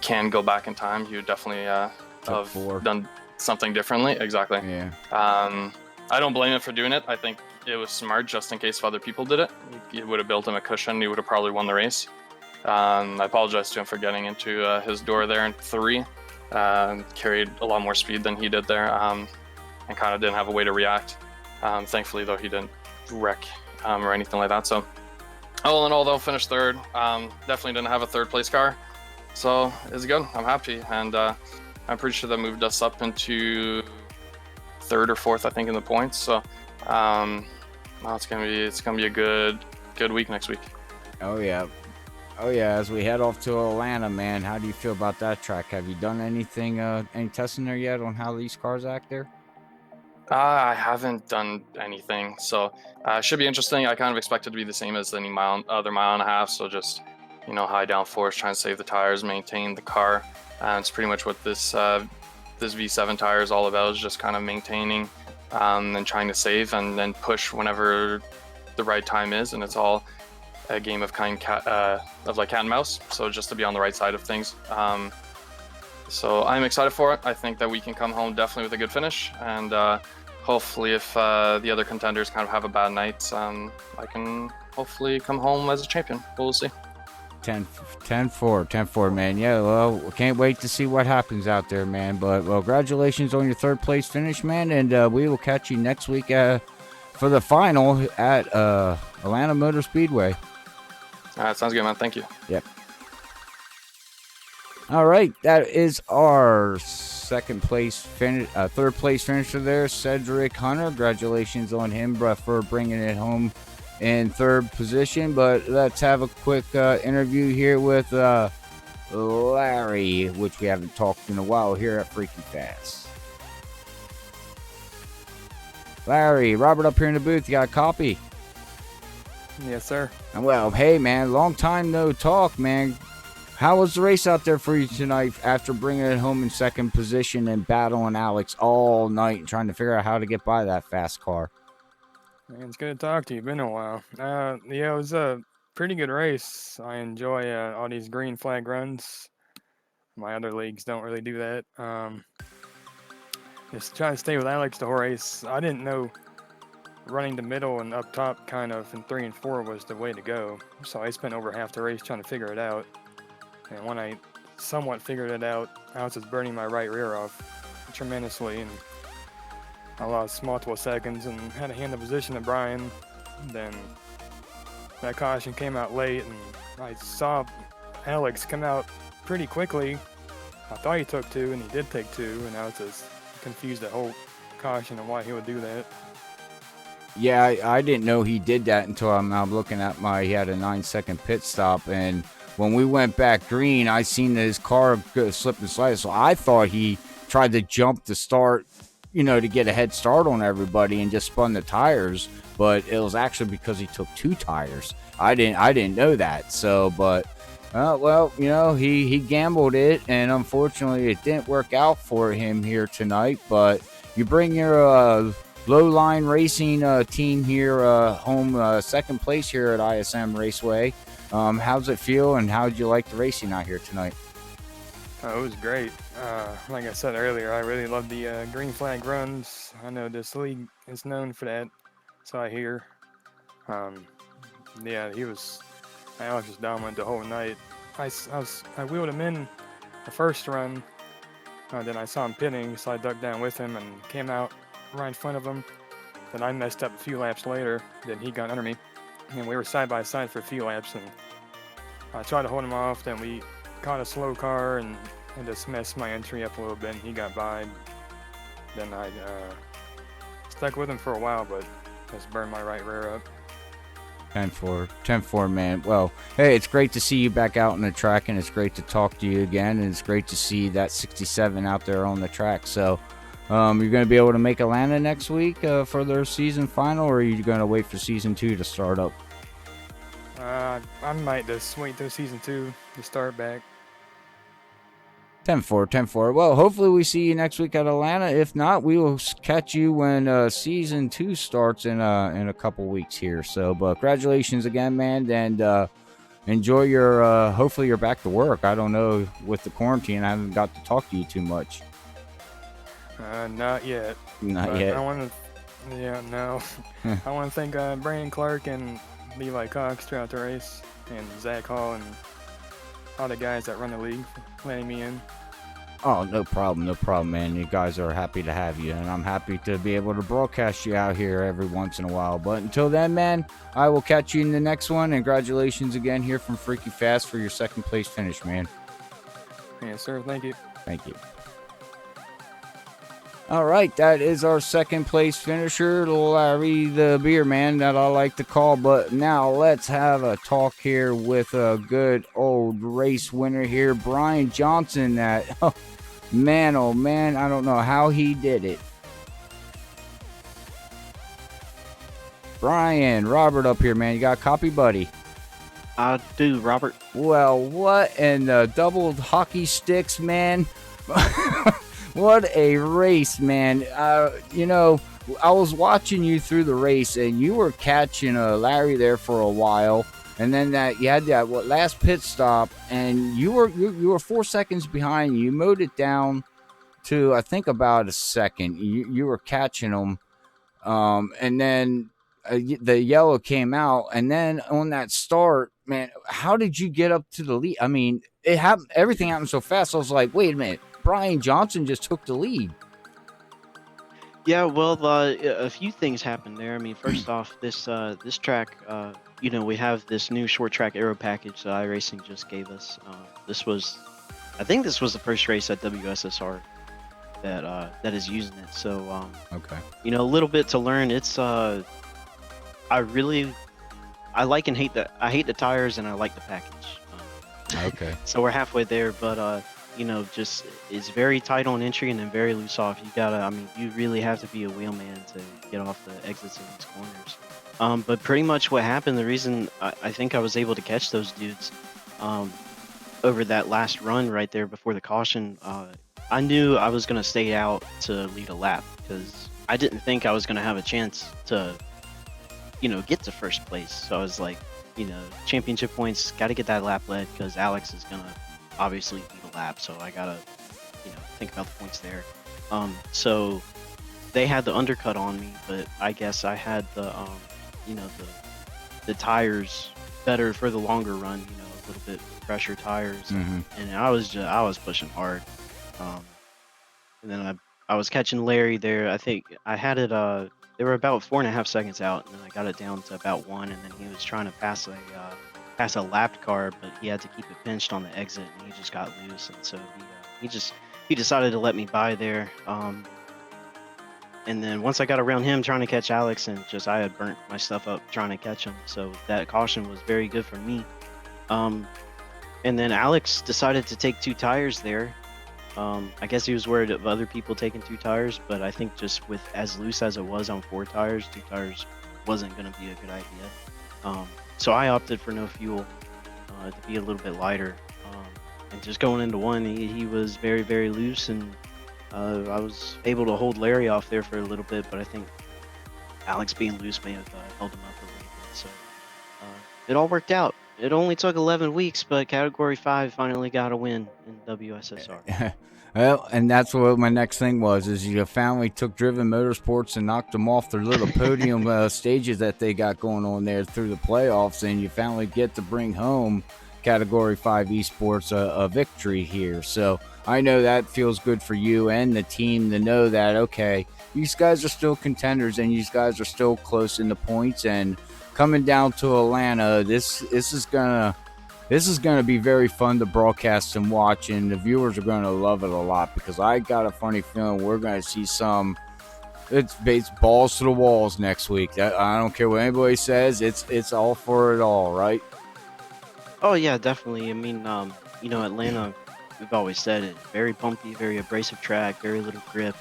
can go back in time, he would definitely have done something differently. Exactly. Yeah. I don't blame him for doing it. I think it was smart just in case other people did it. It would have built him a cushion. He would have probably won the race. I apologize to him for getting into his door there in 3. Carried a lot more speed than he did there, and kind of didn't have a way to react. Thankfully, though, he didn't wreck or anything like that. So all in all, though, finished 3rd. Definitely didn't have a 3rd place car. So it's good. I'm happy. And I'm pretty sure that moved us up into 3rd or 4th, I think, in the points. So it's gonna be a good week next week. Oh yeah. As we head off to Atlanta, man, how do you feel about that track? Have you done anything, any testing there yet on how these cars act there? I haven't done anything, so should be interesting. I kind of expect it to be the same as any other mile and a half. So just high downforce, trying to save the tires, maintain the car. It's pretty much what this V7 tire is all about, is just kind of maintaining and trying to save and then push whenever the right time is. And it's all a game of cat and mouse. So just to be on the right side of things. So I'm excited for it. I think that we can come home definitely with a good finish. And hopefully if the other contenders kind of have a bad night, I can hopefully come home as a champion. We'll see. 10-4, man. Yeah, well, can't wait to see what happens out there, man. But, well, congratulations on your 3rd place finish, man. And we will catch you next week for the final at Atlanta Motor Speedway. All right, sounds good, man. Thank you. Yep. All right, that is our 3rd place finisher there, Cedric Hunter. Congratulations on him for bringing it home in 3rd position. But let's have a quick interview here with Larry, which we haven't talked in a while here at Freaking Fast. Larry, Robert up here in the booth. You got a copy? Yes, sir. Well, hey, man, long time no talk, man. How was the race out there for you tonight after bringing it home in 2nd position and battling Alex all night and trying to figure out how to get by that fast car? Man, it's good to talk to you. Been a while. Yeah, it was a pretty good race. I enjoy all these green flag runs. My other leagues don't really do that. Just trying to stay with Alex the whole race. I didn't know running the middle and up top kind of in 3 and 4 was the way to go. So I spent over half the race trying to figure it out. And when I somewhat figured it out, I was just burning my right rear off tremendously, and I lost multiple seconds and had to hand the position to Brian. Then that caution came out late, and I saw Alex come out pretty quickly. I thought he took 2, and he did take 2, and I was just confused the whole caution and why he would do that. Yeah, I didn't know he did that until I'm now looking at he had a 9-second pit stop. And when we went back green, I seen his car slip and slide. So I thought he tried to jump to start, to get a head start on everybody and just spun the tires. But it was actually because he took 2 tires. I didn't know that. So, but, well, he gambled it. And unfortunately, it didn't work out for him here tonight. But you bring your, low line racing team here home second place here at ISM Raceway. How's it feel, and how did you like the racing out here tonight? Oh, it was great. Like I said earlier, I really love the green flag runs. I know this league is known for that, so I hear. Yeah, Alex was dominant the whole night. I wheeled him in the first run, then I saw him pitting, so I dug down with him and came out right in front of him. Then I messed up a few laps later. Then he got under me, and we were side by side for a few laps. And I tried to hold him off. Then we caught a slow car and just messed my entry up a little bit. And he got by. Then I stuck with him for a while, but just burned my right rear up. 10-4, man. Well, hey, it's great to see you back out on the track, and it's great to talk to you again, and it's great to see that 67 out there on the track. So, you're going to be able to make Atlanta next week for their season final, or are you going to wait for season 2 to start up? I might just wait till season 2 to start back. 10-4. Well, hopefully we see you next week at Atlanta. If not, we will catch you when season 2 starts in a couple weeks here. So, but congratulations again, man, and enjoy your. Hopefully, you're back to work. I don't know, with the quarantine, I haven't got to talk to you too much. Not yet. Not yet. I want to thank Brandon Clark and Levi Cox throughout the race, and Zach Hall and all the guys that run the league for letting me in. Oh, no problem, man. You guys are happy to have you, and I'm happy to be able to broadcast you out here every once in a while. But until then, man, I will catch you in the next one, and congratulations again here from Freaky Fast for your second place finish, man. Yes, sir. Thank you. Thank you. All right, that is our second place finisher, Larry the Beer Man, that I like to call. But now let's have a talk here with a good old race winner here, Brian Johnson. That, oh man, I don't know how he did it. Brian, Robert up here, man. You got a copy, buddy? I do, Robert. Well, what in the double hockey sticks, man? What a race, man. I was watching you through the race, and you were catching Larry there for a while, and then you had that last pit stop, and you were 4 seconds behind. You mowed it down to, I think, about a second. You were catching them, and then the yellow came out, and then on that start, man, how did you get up to the lead? I mean, it happened. Everything happened so fast. I was like, wait a minute. Brian Johnson just took the lead. Yeah, well, a few things happened there. I mean, first off, this track, we have this new short track aero package that iRacing just gave us. I think this was the first race at WSSR that is using it. So, okay, a little bit to learn. It's I like and hate I hate the tires, and I like the package. Okay. So we're halfway there, but just it's very tight on entry and then very loose off. You really have to be a wheelman to get off the exits of these corners. But pretty much what happened, the reason I think I was able to catch those dudes over that last run right there before the caution, I knew I was going to stay out to lead a lap because I didn't think I was going to have a chance to, get to first place. So I was like, championship points, got to get that lap led because Alex is going to obviously lead a lap. So I got to, think about the points there. So they had the undercut on me, but I guess I had the tires better for the longer run, a little bit fresher tires. Mm-hmm. And I was pushing hard. And then I was catching Larry there. I think I had it, they were about 4.5 seconds out, and then I got it down to about 1, and then he was trying to pass a lapped car, but he had to keep it pinched on the exit, and he just got loose, and so he decided to let me by there. And then once I got around him trying to catch Alex, and just I had burnt my stuff up trying to catch him, so that caution was very good for me. And then Alex decided to take 2 tires there. I guess he was worried of other people taking 2 tires, but I think just with as loose as it was on 4 tires, 2 tires wasn't going to be a good idea. So I opted for no fuel to be a little bit lighter. And just going into one, he was very, very loose, and I was able to hold Larry off there for a little bit, but I think Alex being loose may have held him up a little bit. So it all worked out. It only took 11 weeks, but Category 5 finally got a win in WSSR. Well, and that's what my next thing was, is you finally took Driven Motorsports and knocked them off their little podium stages that they got going on there through the playoffs, and you finally get to bring home Category 5 Esports a victory here. So I know that feels good for you and the team to know that, okay, these guys are still contenders and these guys are still close in the points, and coming down to Atlanta, this is gonna be very fun to broadcast and watch, and the viewers are gonna love it a lot, because I got a funny feeling we're gonna see some. It's balls to the walls next week. I don't care what anybody says. It's all for it all, right? Oh yeah, definitely. I mean, Atlanta, we've always said it, very bumpy, very abrasive track, very little grip.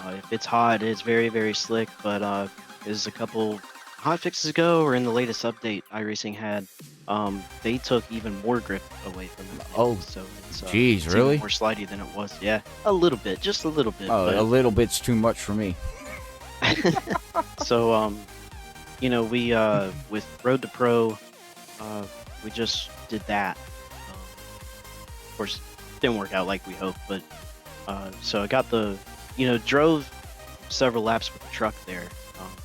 If it's hot, it's very, very slick, but there's a couple hot fixes ago, or in the latest update iRacing had, they took even more grip away from them. Oh, so it's geez, it's really? even more slidey than it was. Yeah, a little bit, just a little bit. Oh, a little bit's too much for me. So we with Road to Pro, we just did that. Of course, didn't work out like we hoped, but so I got drove several laps with the truck there,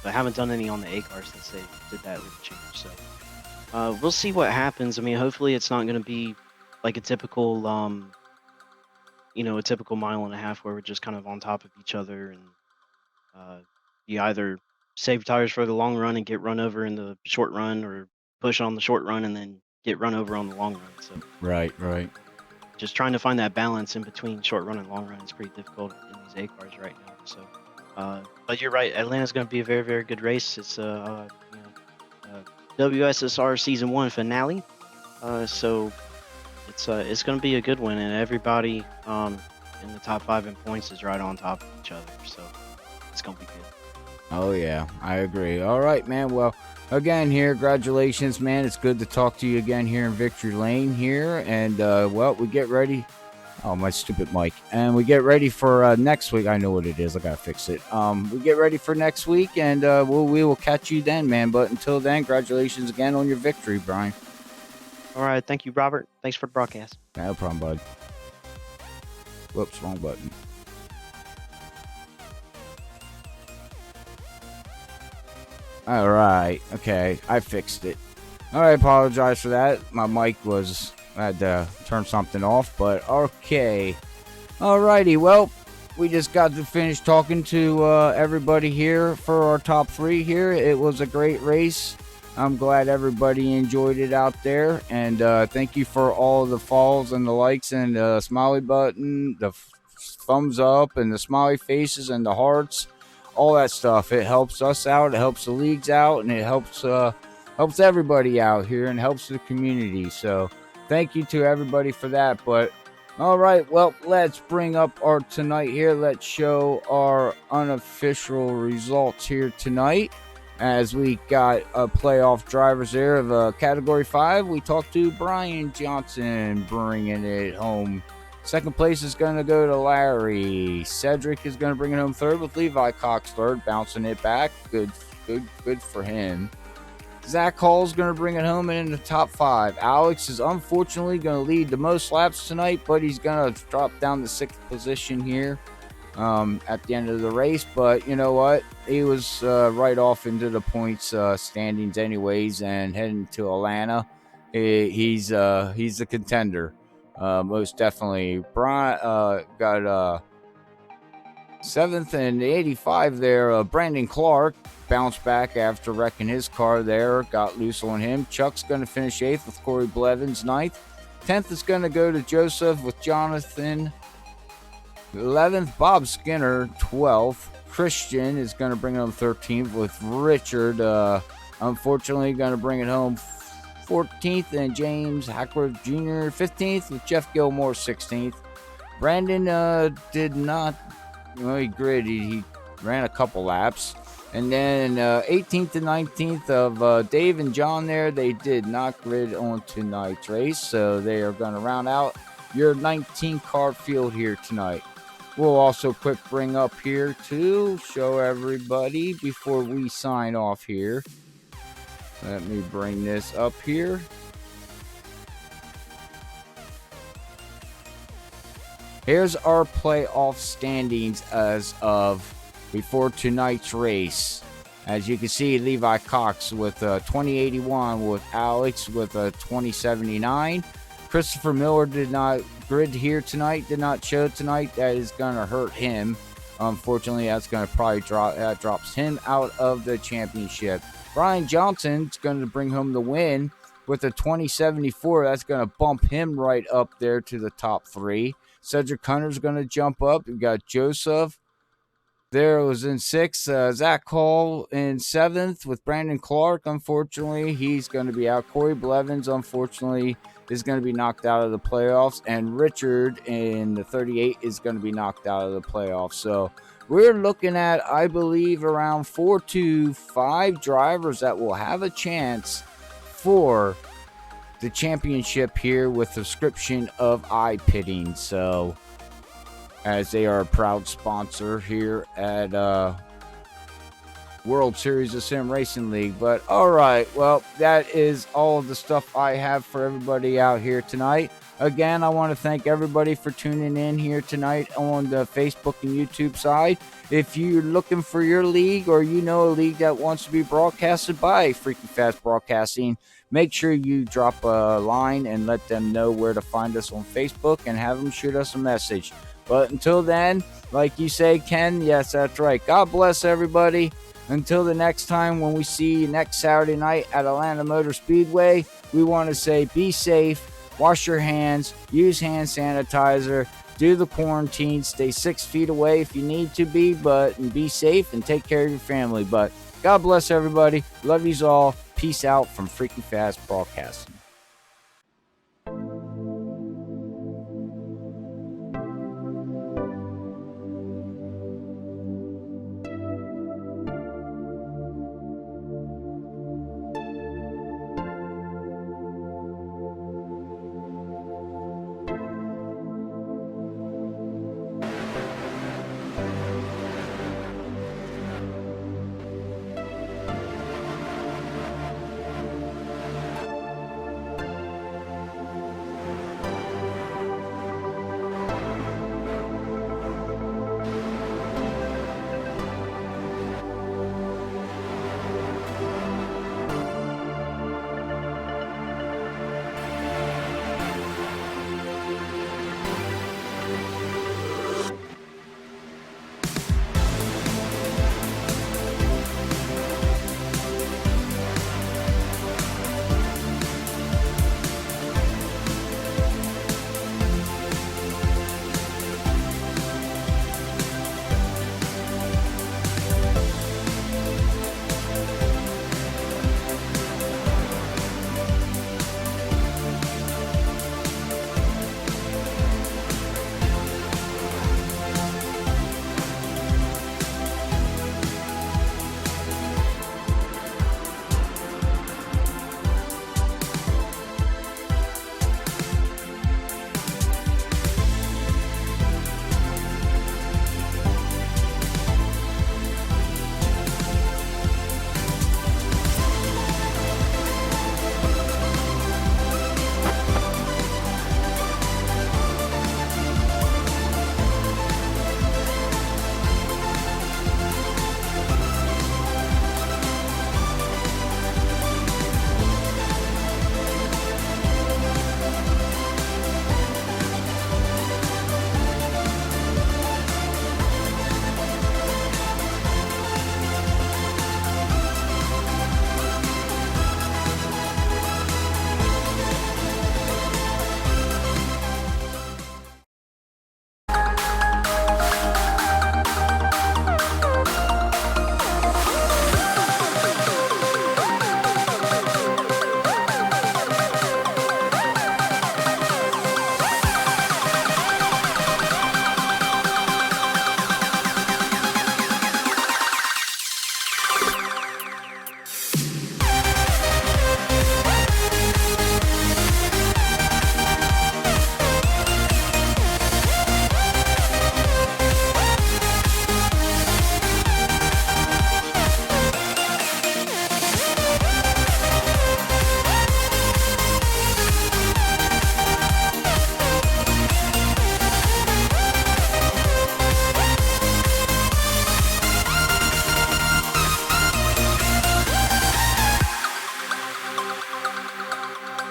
but haven't done any on the A car since they did that with the change. So we'll see what happens. I mean, hopefully it's not going to be like a typical a typical mile and a half where we're just kind of on top of each other, and you either save tires for the long run and get run over in the short run, or push on the short run and then get run over on the long run. So Right. just trying to find that balance in between short run and long run is pretty difficult in these A cars right now. So, but you're right, Atlanta's going to be a very, very good race. It's WSSR Season 1 finale, so it's going to be a good one, and everybody in the top 5 in points is right on top of each other. So it's going to be good. Oh yeah, I agree. All right, man. Well, again here, congratulations, man. It's good to talk to you again here in Victory Lane here, and we get ready. Oh, my stupid mic. And we get ready for next week. I know what it is. I gotta fix it. We get ready for next week, and we will catch you then, man. But until then, congratulations again on your victory, Brian. All right, thank you, Robert. Thanks for the broadcast. No problem, bud. Whoops, wrong button. All right, okay, I fixed it. All right, apologize for that. My mic I had to turn something off, but okay. Alrighty, well, we just got to finish talking to everybody here for our top 3 here. It was a great race. I'm glad everybody enjoyed it out there, and thank you for all the follows and the likes and the smiley button, the thumbs up and the smiley faces and the hearts, all that stuff. It helps us out, it helps the leagues out, and it helps everybody out here and helps the community. So thank you to everybody for that. But all right, well, let's bring up our tonight here. Let's show our unofficial results here tonight, as we got playoff drivers there of Category 5. We talked to Brian Johnson bringing it home. Second place is going to go to Larry. Cedric is going to bring it home third, with Levi Cox third, bouncing it back. Good for him. Zach Hall's going to bring it home and in the top 5. Alex is unfortunately going to lead the most laps tonight, but he's going to drop down to 6th position here at the end of the race. But you know what? He was right off into the points standings anyways, and heading to Atlanta. He's a contender. Most definitely. Brian got 7th and 85 there. Brandon Clark bounced back after wrecking his car there. Got loose on him. Chuck's going to finish 8th with Corey Blevins 9th. 10th is going to go to Joseph with Jonathan. 11th, Bob Skinner 12th. Christian is going to bring it home 13th, with Richard unfortunately going to bring it home 14th, and James Hackworth Jr. 15th, with Jeff Gilmore 16th. Brandon did not, he gridded, he ran a couple laps. And then 18th and 19th of Dave and John there, they did not grid on tonight's race, so they are going to round out your 19-car field here tonight. We'll also quick bring up here to show everybody before we sign off here. Let me bring this up here. Here's our playoff standings as of before tonight's race. As you can see, Levi Cox with 2081, with Alex with 2079. Christopher Miller did not grid here tonight, did not show tonight. That is going to hurt him. Unfortunately, that's going to probably drops him out of the championship. Brian Johnson's going to bring home the win with a 2074. That's going to bump him right up there to the top 3. Cedric Hunter's going to jump up. We got Joseph. There was in 6th. Zach Hall in 7th with Brandon Clark. Unfortunately, he's going to be out. Corey Blevins, unfortunately, is going to be knocked out of the playoffs. And Richard in the 38 is going to be knocked out of the playoffs. So we're looking at, I believe, around 4 to 5 drivers that will have a chance for the championship here with the subscription of iPitting. So, as they are a proud sponsor here at World Series of Sim Racing League. But all right, well, that is all of the stuff I have for everybody out here tonight. Again, I want to thank everybody for tuning in here tonight on the Facebook and YouTube side. If you're looking for your league, or you know a league that wants to be broadcasted by Freaky Fast Broadcasting, make sure you drop a line and let them know where to find us on Facebook, and have them shoot us a message. But until then, like you say, Ken, yes, that's right. God bless everybody. Until the next time when we see you next Saturday night at Atlanta Motor Speedway, we want to say be safe, wash your hands, use hand sanitizer, do the quarantine, stay 6 feet away if you need to be, but be safe and take care of your family. But God bless everybody. Love yous all. Peace out from Freaky Fast Broadcasting.